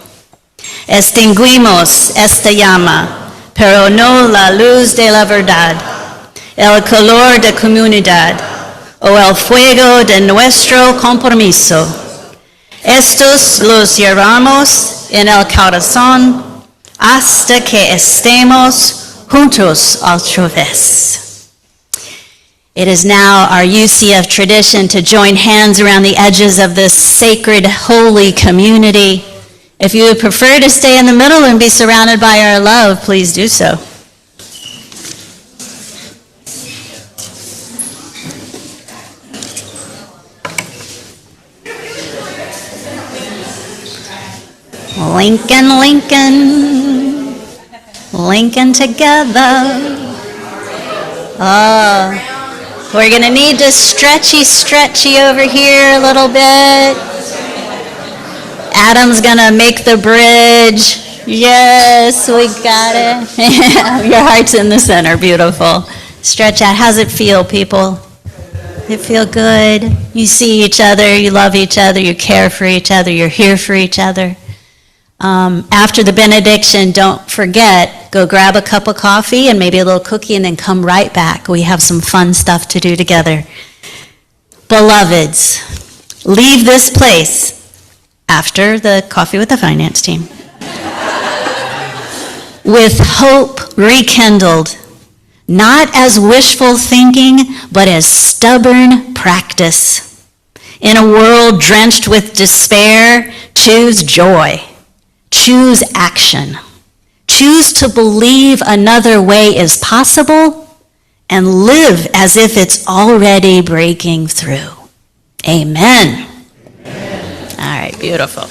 Extinguimos esta llama, pero no la luz de la verdad, el calor de comunidad, o el fuego de nuestro compromiso. Estos los llevamos en el corazón hasta que estemos juntos otra vez. It is now our UCF tradition to join hands around the edges of this sacred, holy community. If you would prefer to stay in the middle and be surrounded by our love, please do so. Lincoln, Lincoln, Lincoln together. Oh. We're going to need to stretchy over here a little bit. Adam's going to make the bridge. Yes, we got it. Your heart's in the center. Beautiful. Stretch out. How's it feel, people? Does it feel good? You see each other. You love each other. You care for each other. You're here for each other. After the benediction, don't forget, go grab a cup of coffee and maybe a little cookie and then come right back. We have some fun stuff to do together. Beloveds, leave this place after the coffee with the finance team with hope rekindled, not as wishful thinking, but as stubborn practice. In a world drenched with despair, choose joy. Choose action. Choose to believe another way is possible and live as if it's already breaking through. Amen. All right, beautiful.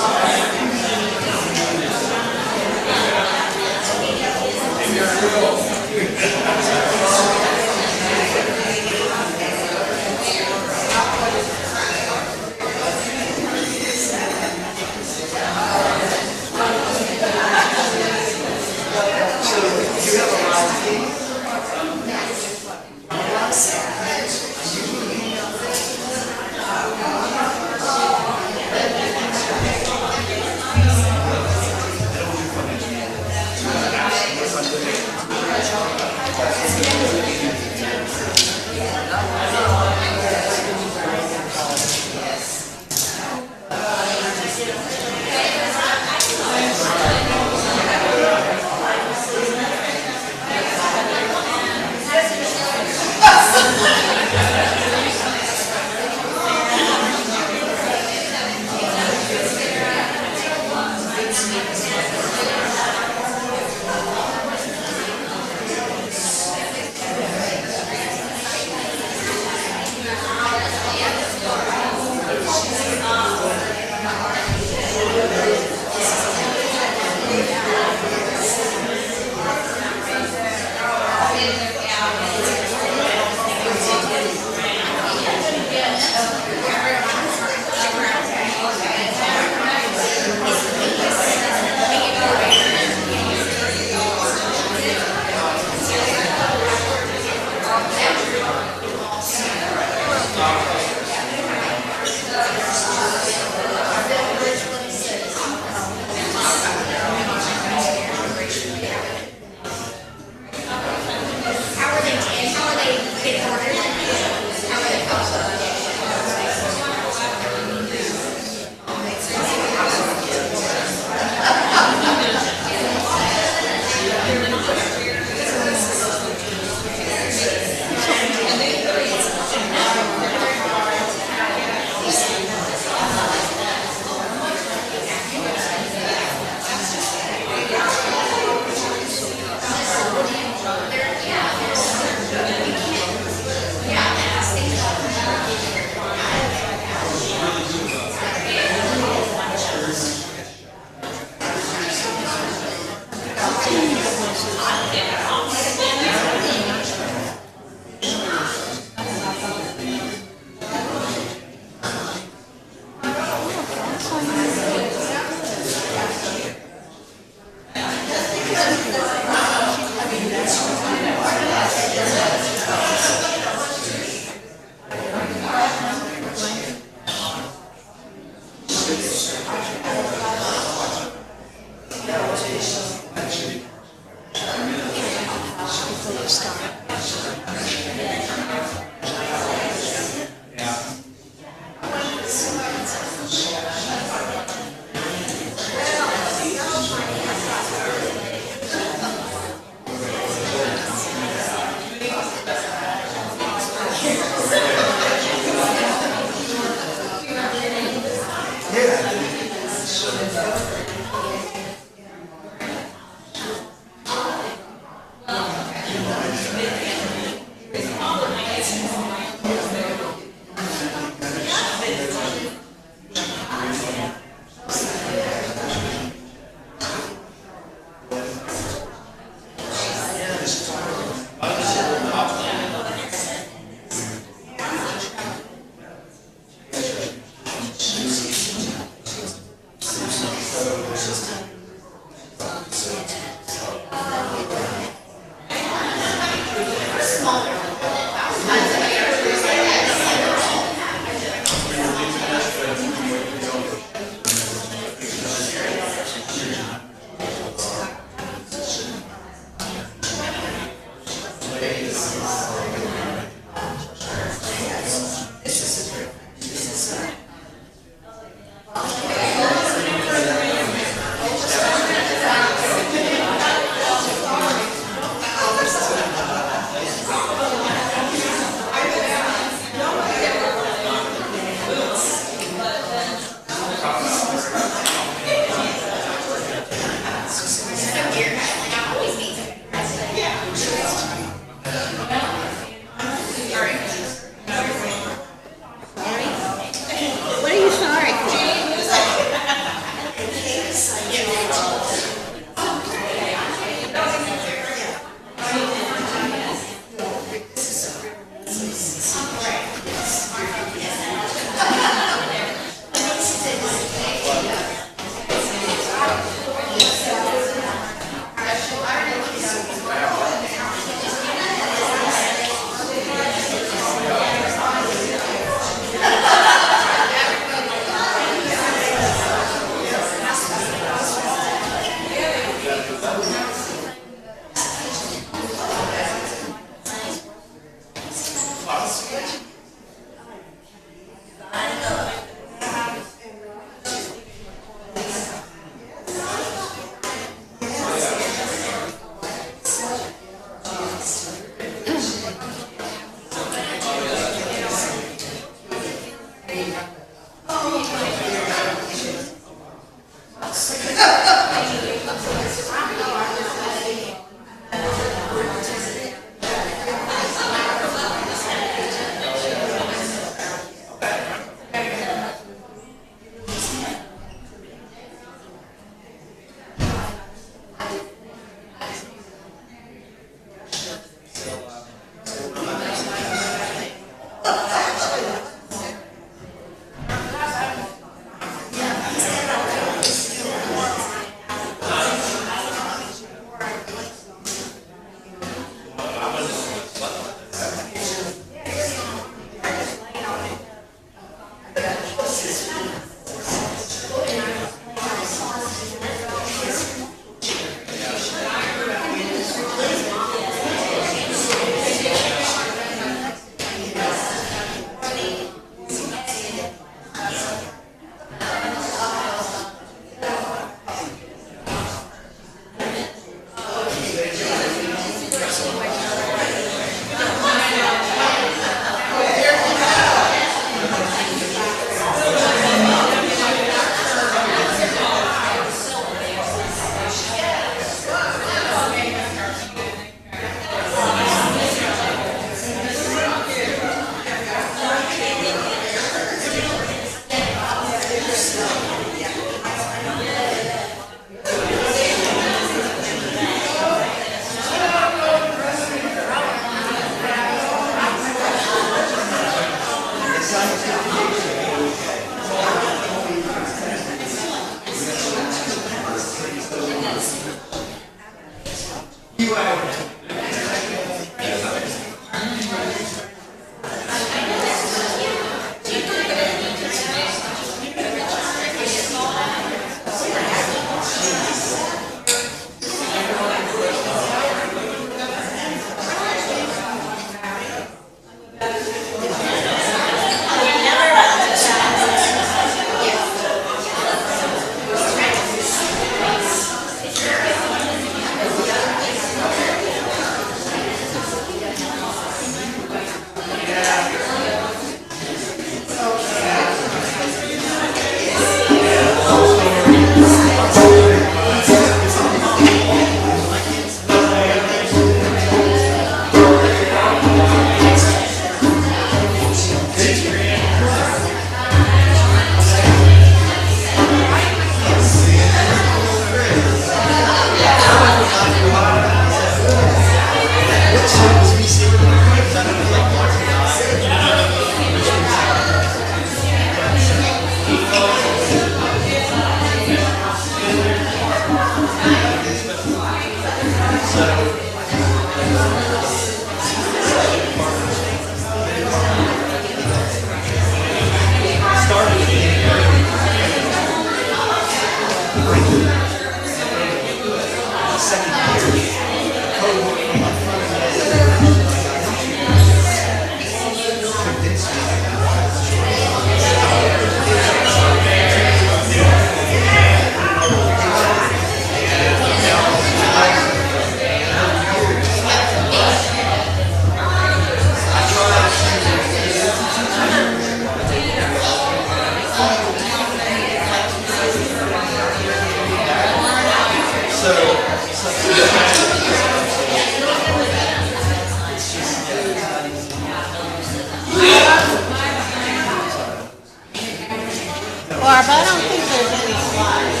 Barb, I don't think there's any slides.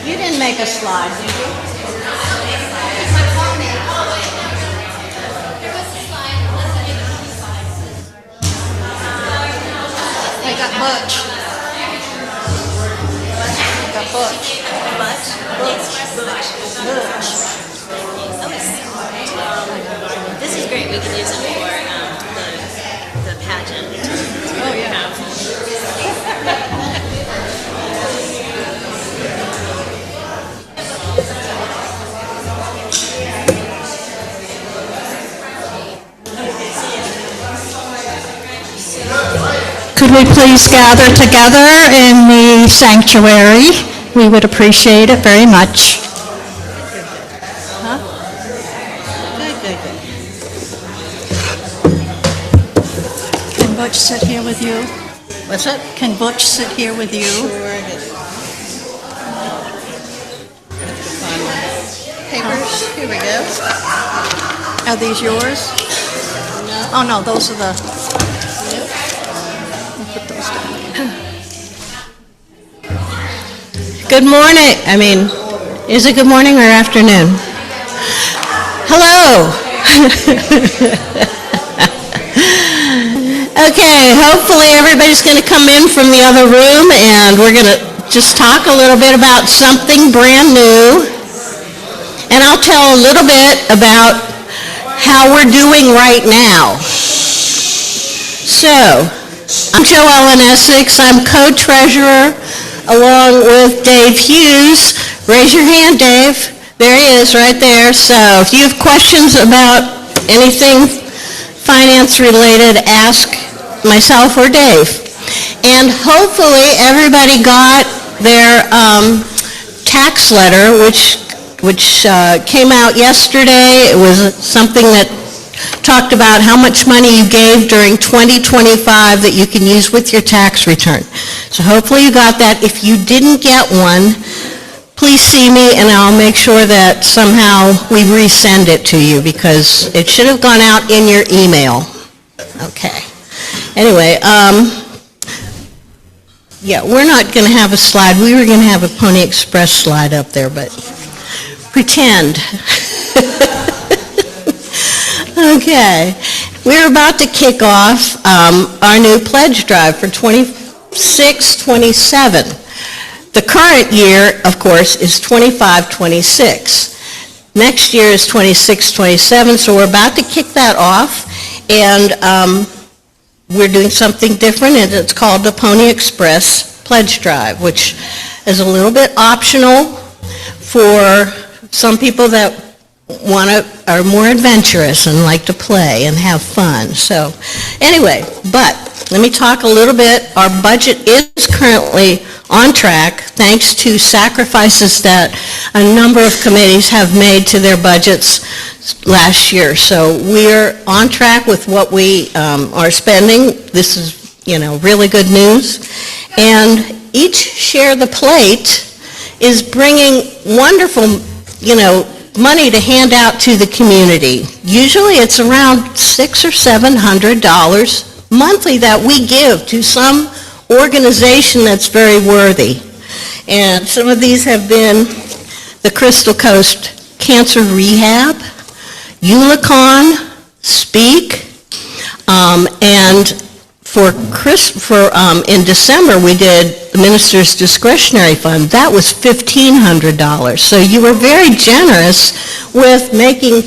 You didn't make a slide, did you? I got Butch. I got Butch. This is great. We can use it for the pageant. Oh, yeah. Could we please gather together in the sanctuary? We would appreciate it very much. Can Butch sit here with you? What's that? Can Butch sit here with you? Papers, here we go. Are these yours? No. Oh, no, those are the... I'll put those down. Good morning. Is it good morning or afternoon? Hello. Okay, hopefully everybody's going to come in from the other room and we're going to just talk a little bit about something brand new. And I'll tell a little bit about how we're doing right now. So, I'm Joellen Essex. I'm co-treasurer along with Dave Hughes. Raise your hand, Dave. There he is, right there. So if you have questions about anything finance-related, ask myself or Dave. And hopefully everybody got their tax letter, which came out yesterday. It was something that talked about how much money you gave during 2025 that you can use with your tax return. So hopefully you got that. If you didn't get one, please see me and I'll make sure that somehow we resend it to you because it should have gone out in your email. Okay. Anyway, yeah, we're not going to have a slide. We were going to have a Pony Express slide up there, but pretend. Okay, we're about to kick off our new pledge drive for 26-27. The current year, of course, is 25-26. Next year is 26-27, so we're about to kick that off, and we're doing something different, and it's called the Pony Express Pledge Drive, which is a little bit optional for some people that are more adventurous and like to play and have fun. So anyway, but let me talk a little bit. Our budget is currently on track thanks to sacrifices that a number of committees have made to their budgets last year. So we're on track with what we are spending. This is, really good news. And each Share the Plate is bringing wonderful, money to hand out to the community. Usually it's around $600 or $700 monthly that we give to some organization that's very worthy. And some of these have been the Crystal Coast Cancer Rehab, Ulicon, Speak, and in December, we did the Minister's Discretionary Fund. That was $1,500. So you were very generous with making,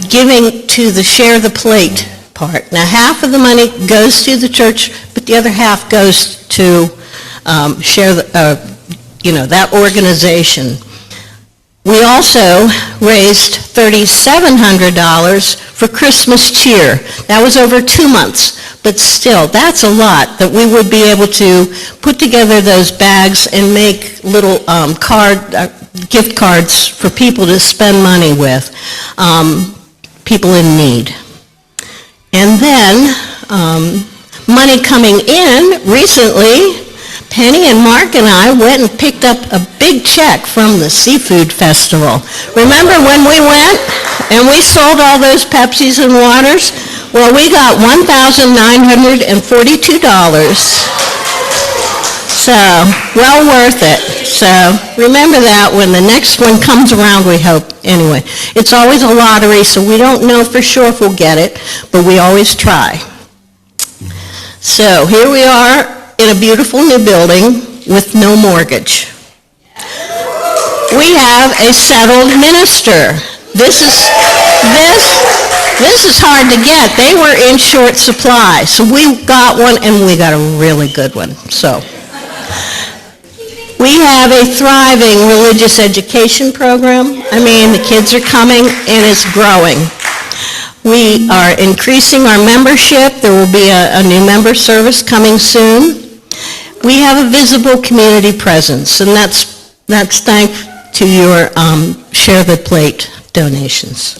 giving to the share the plate part. Now, half of the money goes to the church, but the other half goes to that organization. We also raised $3,700 for Christmas cheer. That was over 2 months, but still, that's a lot that we would be able to put together those bags and make little gift cards for people to spend money with, people in need. And then, money coming in recently, Penny and Mark and I went and picked up a big check from the Seafood Festival. Remember when we went and we sold all those Pepsis and waters? Well, we got $1,942. So, well worth it. So, remember that when the next one comes around, we hope. Anyway, it's always a lottery, so we don't know for sure if we'll get it, but we always try. So, here we are in a beautiful new building with no mortgage. We have a settled minister. This is hard to get. They were in short supply, so we got one, and we got a really good one. So we have a thriving religious education program. I mean, the kids are coming, and it's growing. We are increasing our membership. There will be a new member service coming soon. We have a visible community presence, and that's thanks to your Share the Plate donations.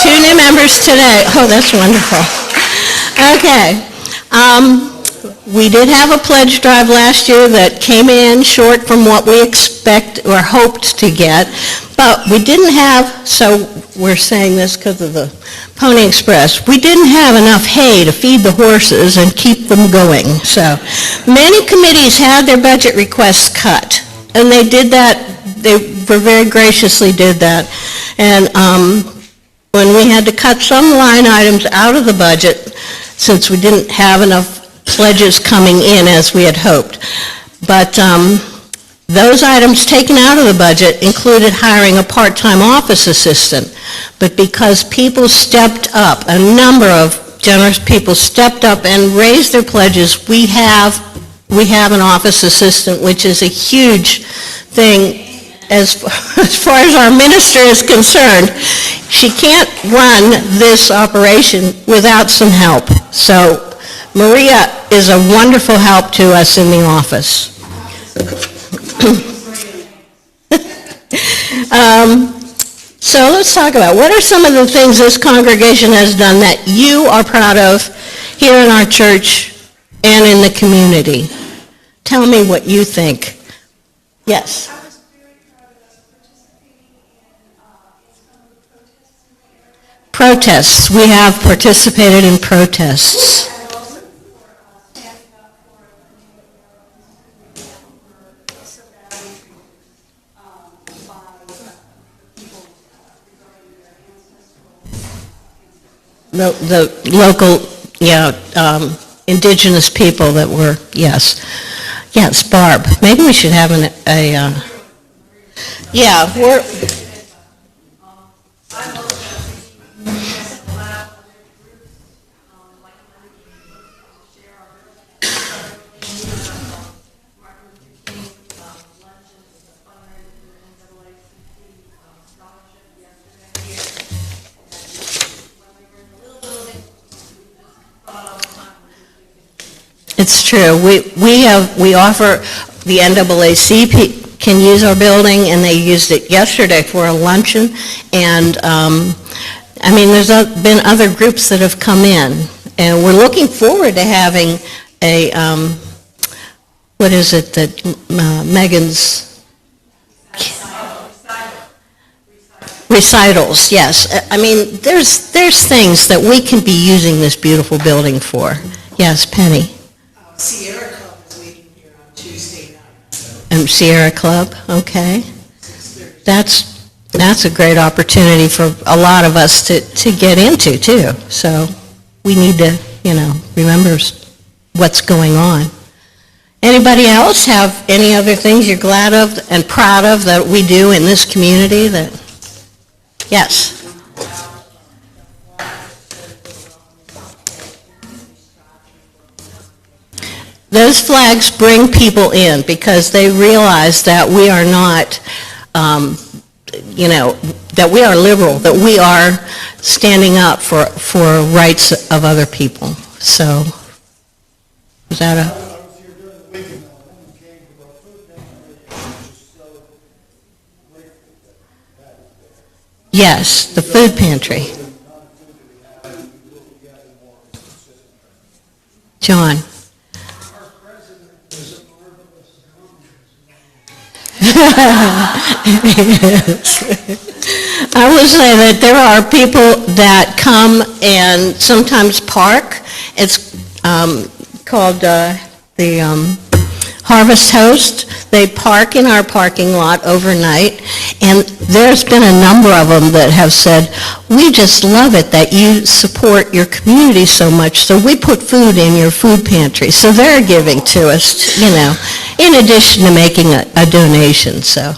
2 new members today. Oh, that's wonderful. Okay. We did have a pledge drive last year that came in short from what we expect or hoped to get, but we didn't have, so we're saying this because of the Pony Express, we didn't have enough hay to feed the horses and keep them going. So many committees had their budget requests cut, and they did that, they very graciously did that. And when we had to cut some line items out of the budget, since we didn't have enough pledges coming in as we had hoped. But those items taken out of the budget included hiring a part-time office assistant. But because people stepped up, a number of generous people stepped up and raised their pledges, we have an office assistant, which is a huge thing as far as our minister is concerned. She can't run this operation without some help. So Maria is a wonderful help to us in the office. So let's talk about what are some of the things this congregation has done that you are proud of here in our church and in the community. Tell me what you think. Yes. Protests. We have participated in protests. The local, indigenous people that were, yes, Barb. Maybe we should have we're. It's true. We offer the NAACP can use our building, and they used it yesterday for a luncheon. And there's been other groups that have come in, and we're looking forward to having a what is it that Megan's recitals? Yes. There's things that we can be using this beautiful building for. Yes, Penny. Sierra Club is meeting here on Tuesday night. Sierra Club, okay. 6:30 that's a great opportunity for a lot of us to get into too. So we need to, remember what's going on. Anybody else have any other things you're glad of and proud of that we do in this community that, yes? Those flags bring people in because they realize that we are not, that we are liberal, that we are standing up for rights of other people. So, is that a... Yes, the food pantry. John. I will say that there are people that come and sometimes park. It's called the Harvest Host. They park in our parking lot overnight, and there's been a number of them that have said, we just love it that you support your community so much, so we put food in your food pantry. So they're giving to us, in addition to making a donation, so.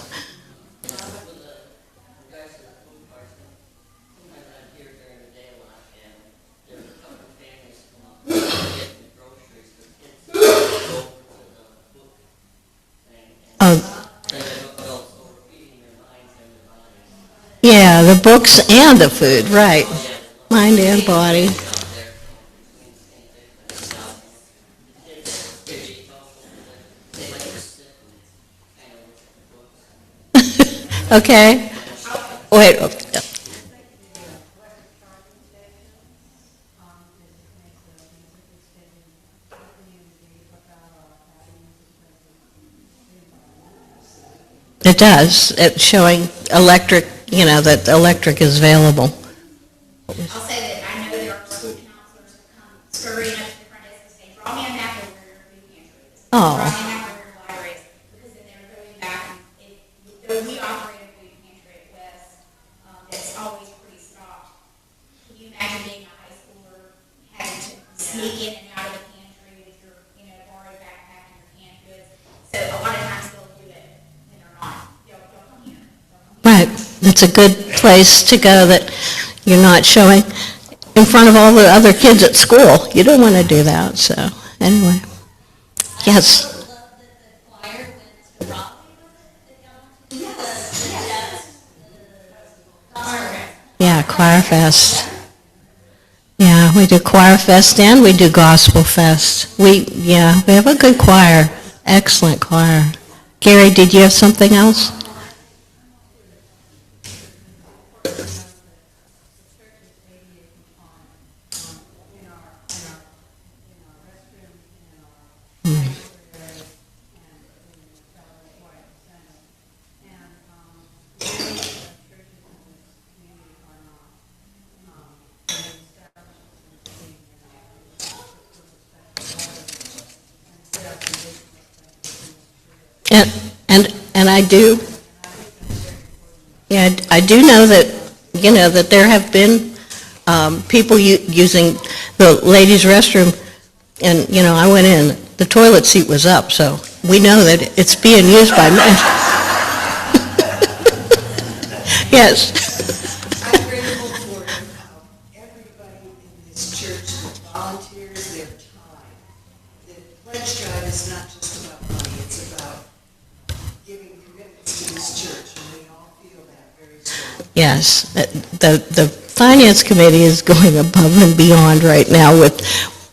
Oh. Yeah, the books and the food, right. Mind and body. Okay. Wait. It does. It's showing electric, that electric is available. I'll say that I know there are school counselors that come scurrying up to the front desk and say, draw me a map of where your food pantry is. Oh. Draw me a map of where your library is. Because then they're going back and though we operate a food pantry at West, that's always pretty stocked. Can you imagine being a high schooler having to sneak in and out of the pantry with your, borrowed backpack and your canned goods? So a lot of times they'll do it when they're not. They'll come here. Right. It's a good place to go that you're not showing in front of all the other kids at school. You don't want to do that, so anyway. Yes. Yeah, Choir Fest. Yeah, we do Choir Fest and we do Gospel Fest. We have a good choir. Excellent choir. Gary, did you have something else? And I do, I do know that, that there have been people using the ladies' restroom, and, I went in, the toilet seat was up, so we know that it's being used by men. Yes. I'm grateful for everybody in this church that volunteers their time. The pledge drive is not just about money, it's about giving commitments to this church, and we all feel that very strongly. Yes, the Finance Committee is going above and beyond right now with,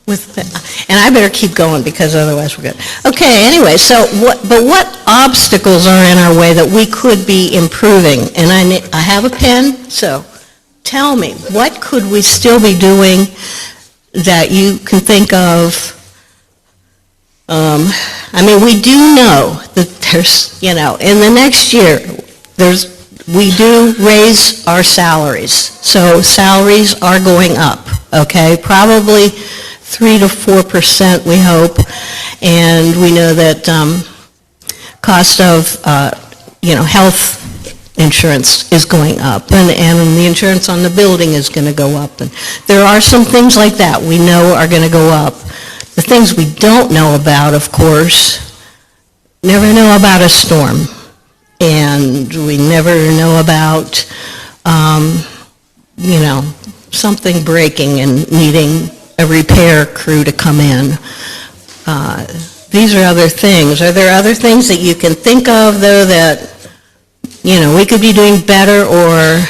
and I better keep going because otherwise we're good. Okay, anyway, so what obstacles are in our way that we could be improving? And I have a pen, so tell me, what could we still be doing that you can think of? We do know that there's, in the next year, we do raise our salaries. So salaries are going up, okay? Probably 3 to 4%, we hope. And we know that cost of, health insurance is going up, and the insurance on the building is going to go up. And there are some things like that we know are going to go up. The things we don't know about, of course, never know about a storm. And we never know about, something breaking and needing a repair crew to come in. These are other things. Are there other things that you can think of, though, that, we could be doing better, or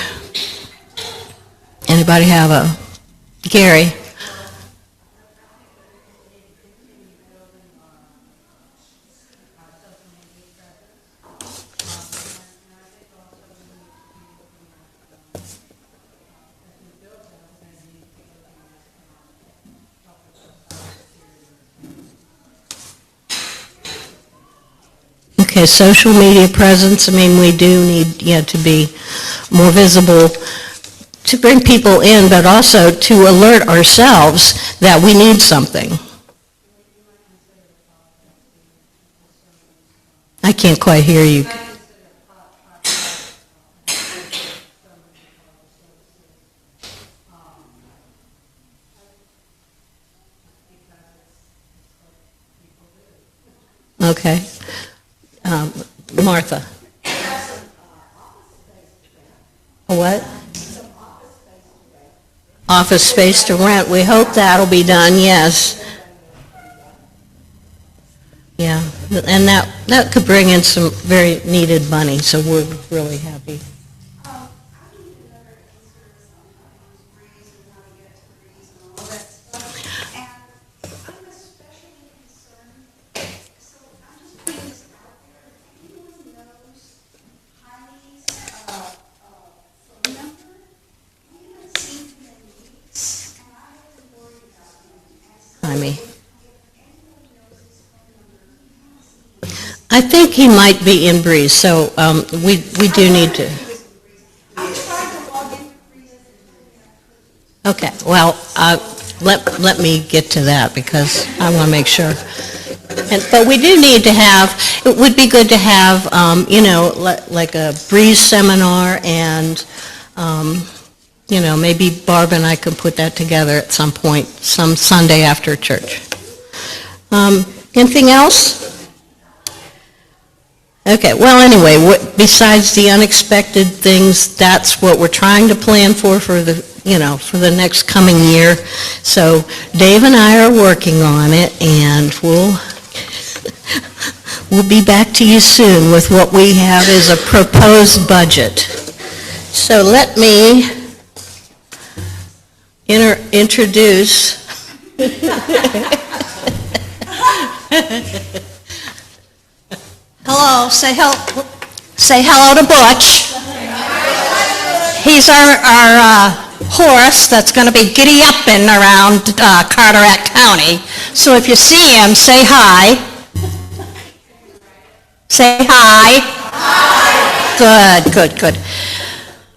anybody have a, Gary? Okay, social media presence, we do need, to be more visible, to bring people in, but also to alert ourselves that we need something. I can't quite hear you. Okay. Martha. A what? Office space to rent. We hope that'll be done, yes. Yeah, and that could bring in some very needed money, so we're really happy. I think he might be in Breeze, so we do need to. Okay, well, let me get to that, because I want to make sure. But we do need to have, it would be good to have, like a Breeze seminar, and, maybe Barb and I could put that together at some point, some Sunday after church. Anything else? Okay, well, anyway, besides the unexpected things, that's what we're trying to plan for the, for the next coming year. So Dave and I are working on it, and we'll be back to you soon with what we have as a proposed budget. So let me introduce Hello, say hello to Butch. He's our horse that's going to be giddy-upping around Carteret County. So if you see him, say hi. Say hi. Good.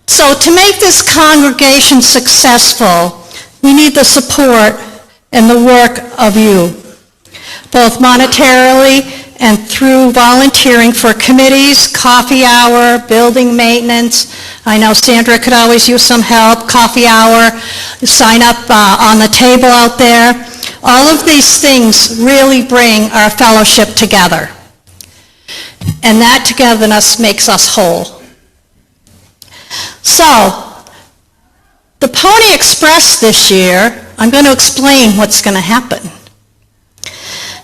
So to make this congregation successful, we need the support and the work of you, both monetarily and through volunteering for committees, coffee hour, building maintenance. I know Sandra could always use some help, coffee hour, sign up on the table out there. All of these things really bring our fellowship together. And that togetherness makes us whole. So, the Pony Express this year, I'm going to explain what's going to happen.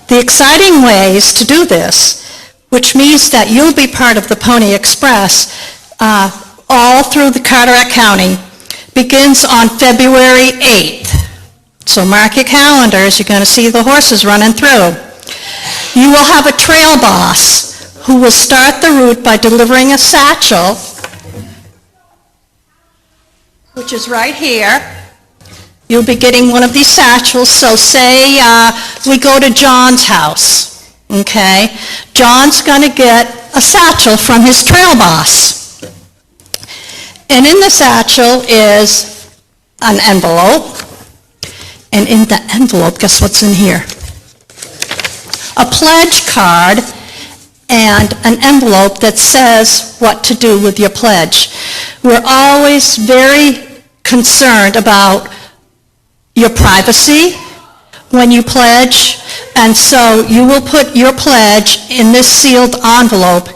The exciting ways to do this, which means that you'll be part of the Pony Express all through the Carteret County, begins on February 8th. So mark your calendars, you're going to see the horses running through. You will have a trail boss who will start the route by delivering a satchel, which is right here. You'll be getting one of these satchels. So say we go to John's house, okay? John's going to get a satchel from his trail boss. And in the satchel is an envelope. And in the envelope, guess what's in here? A pledge card and an envelope that says what to do with your pledge. We're always very concerned about your privacy when you pledge, and so you will put your pledge in this sealed envelope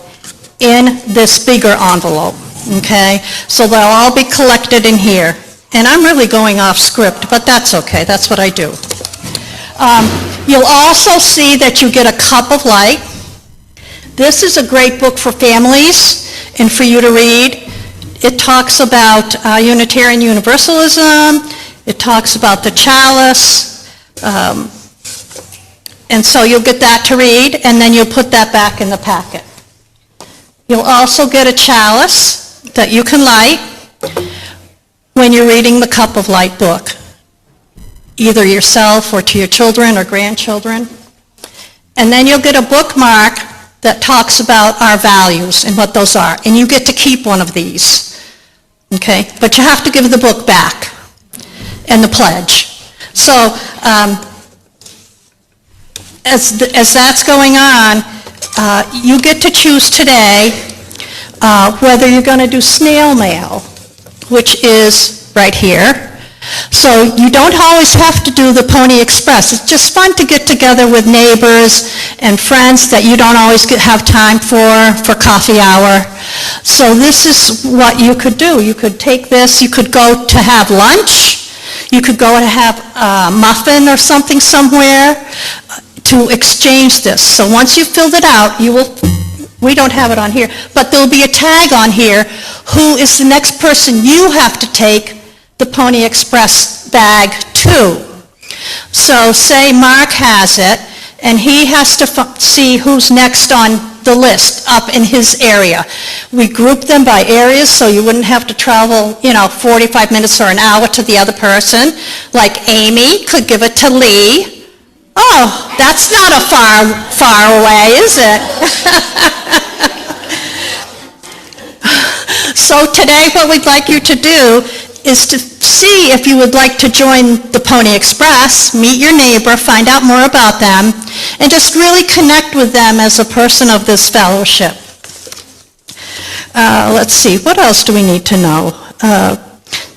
in this bigger envelope, okay? So they'll all be collected in here. And I'm really going off script, but that's okay, that's what I do. You'll also see that you get a cup of light. This is a great book for families and for you to read. It talks about Unitarian Universalism, it talks about the chalice, and so you'll get that to read, and then you'll put that back in the packet. You'll also get a chalice that you can light when you're reading the Cup of Light book, either yourself or to your children or grandchildren. And then you'll get a bookmark that talks about our values and what those are, and you get to keep one of these, okay? But you have to give the book back and the pledge. So as that's going on, you get to choose today whether you're going to do snail mail, which is right here. So you don't always have to do the Pony Express. It's just fun to get together with neighbors and friends that you don't always have time for coffee hour. So this is what you could do. You could take this, you could go to have lunch, you could go to have a muffin or something somewhere to exchange this. So once you've filled it out, you will, we don't have it on here, but there'll be a tag on here, who is the next person you have to take the Pony Express bag to. So say Mark has it, and he has to see who's next on the list up in his area. We group them by areas, so you wouldn't have to travel, 45 minutes or an hour to the other person. Like Amy could give it to Lee. Oh, that's not a far away, is it? So today what we'd like you to do is to see if you would like to join the Pony Express, meet your neighbor, find out more about them, and just really connect with them as a person of this fellowship. Let's see, what else do we need to know?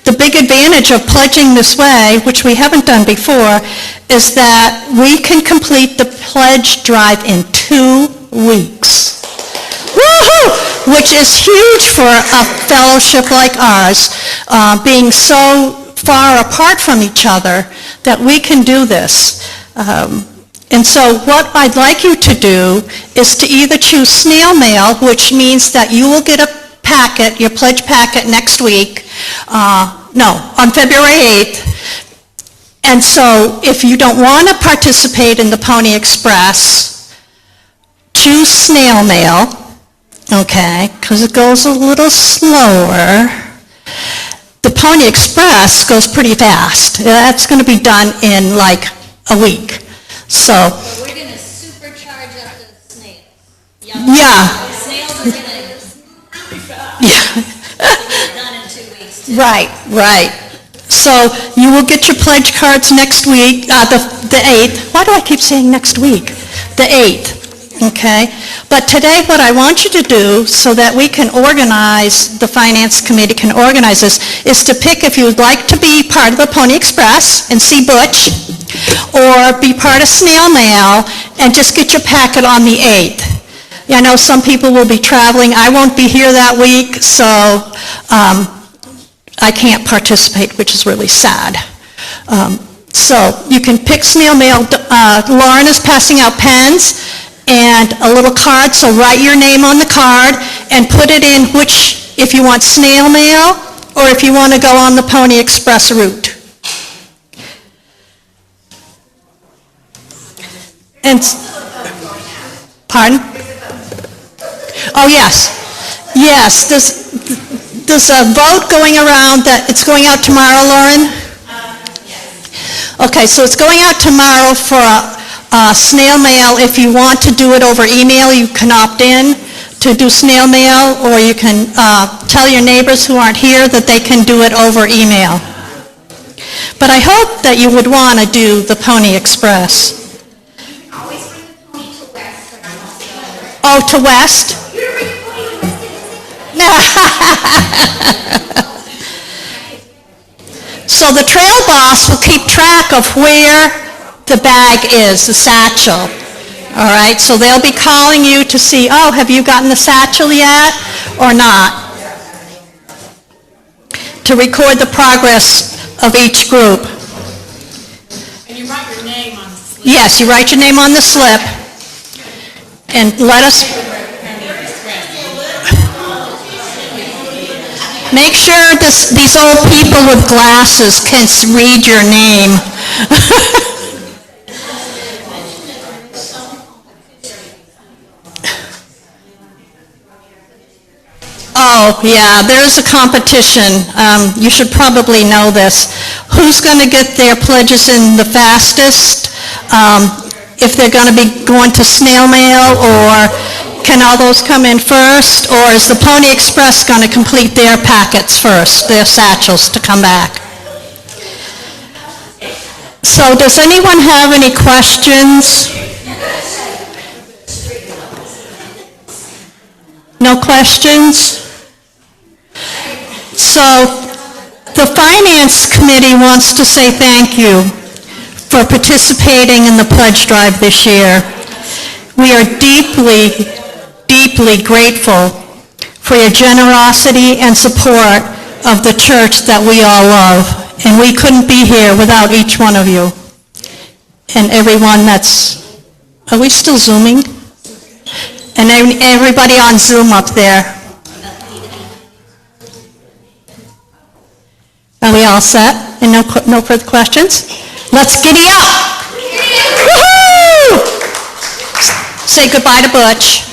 The big advantage of pledging this way, which we haven't done before, is that we can complete the pledge drive in 2 weeks. Woohoo! Which is huge for a fellowship like ours, being so far apart from each other that we can do this. And so what I'd like you to do is to either choose snail mail, which means that you will get a packet, your pledge packet next week, on February 8th. And so if you don't want to participate in the Pony Express, choose snail mail, okay, because it goes a little slower. The Pony Express goes pretty fast. That's going to be done in like a week. So we're going to supercharge up the snails. Yeah. Snails are going to Yeah. done in 2 weeks. Too. Right. So you will get your pledge cards next week, the 8th. Why do I keep saying next week? The 8th, okay? But today what I want you to do so that we can organize, the Finance Committee can organize this, is to pick if you would like to be part of the Pony Express and see Butch, or be part of Snail Mail and just get your packet on the 8th. I know some people will be traveling. I won't be here that week, so I can't participate, which is really sad. So you can pick snail mail. Lauren is passing out pens and a little card, so write your name on the card and put it in which, if you want snail mail or if you want to go on the Pony Express route. And, pardon? Oh, yes. Yes, there's a vote going around that it's going out tomorrow, Lauren? Okay, so it's going out tomorrow for snail mail. If you want to do it over email, you can opt in to do snail mail, or you can tell your neighbors who aren't here that they can do it over email. But I hope that you would want to do the Pony Express. Always bring the pony to West, but I'm also Oh, to West? So the trail boss will keep track of where the bag is, the satchel. All right, so they'll be calling you to see, oh, have you gotten the satchel yet or not? To record the progress of each group. And you write your name on the slip. Yes, you write your name on the slip and let us... Make sure these old people with glasses can read your name. Oh, yeah, there's a competition. You should probably know this. Who's going to get their pledges in the fastest? If they're going to be going to snail mail, or can all those come in first? Or is the Pony Express going to complete their packets first, their satchels to come back? So does anyone have any questions? No questions? So the Finance Committee wants to say thank you for participating in the pledge drive this year. We are deeply, deeply grateful for your generosity and support of the church that we all love. And we couldn't be here without each one of you. And everyone that's, are we still Zooming? And everybody on Zoom up there. Are we all set? And no further questions? Let's giddy up! Woohoo! Say goodbye to Butch.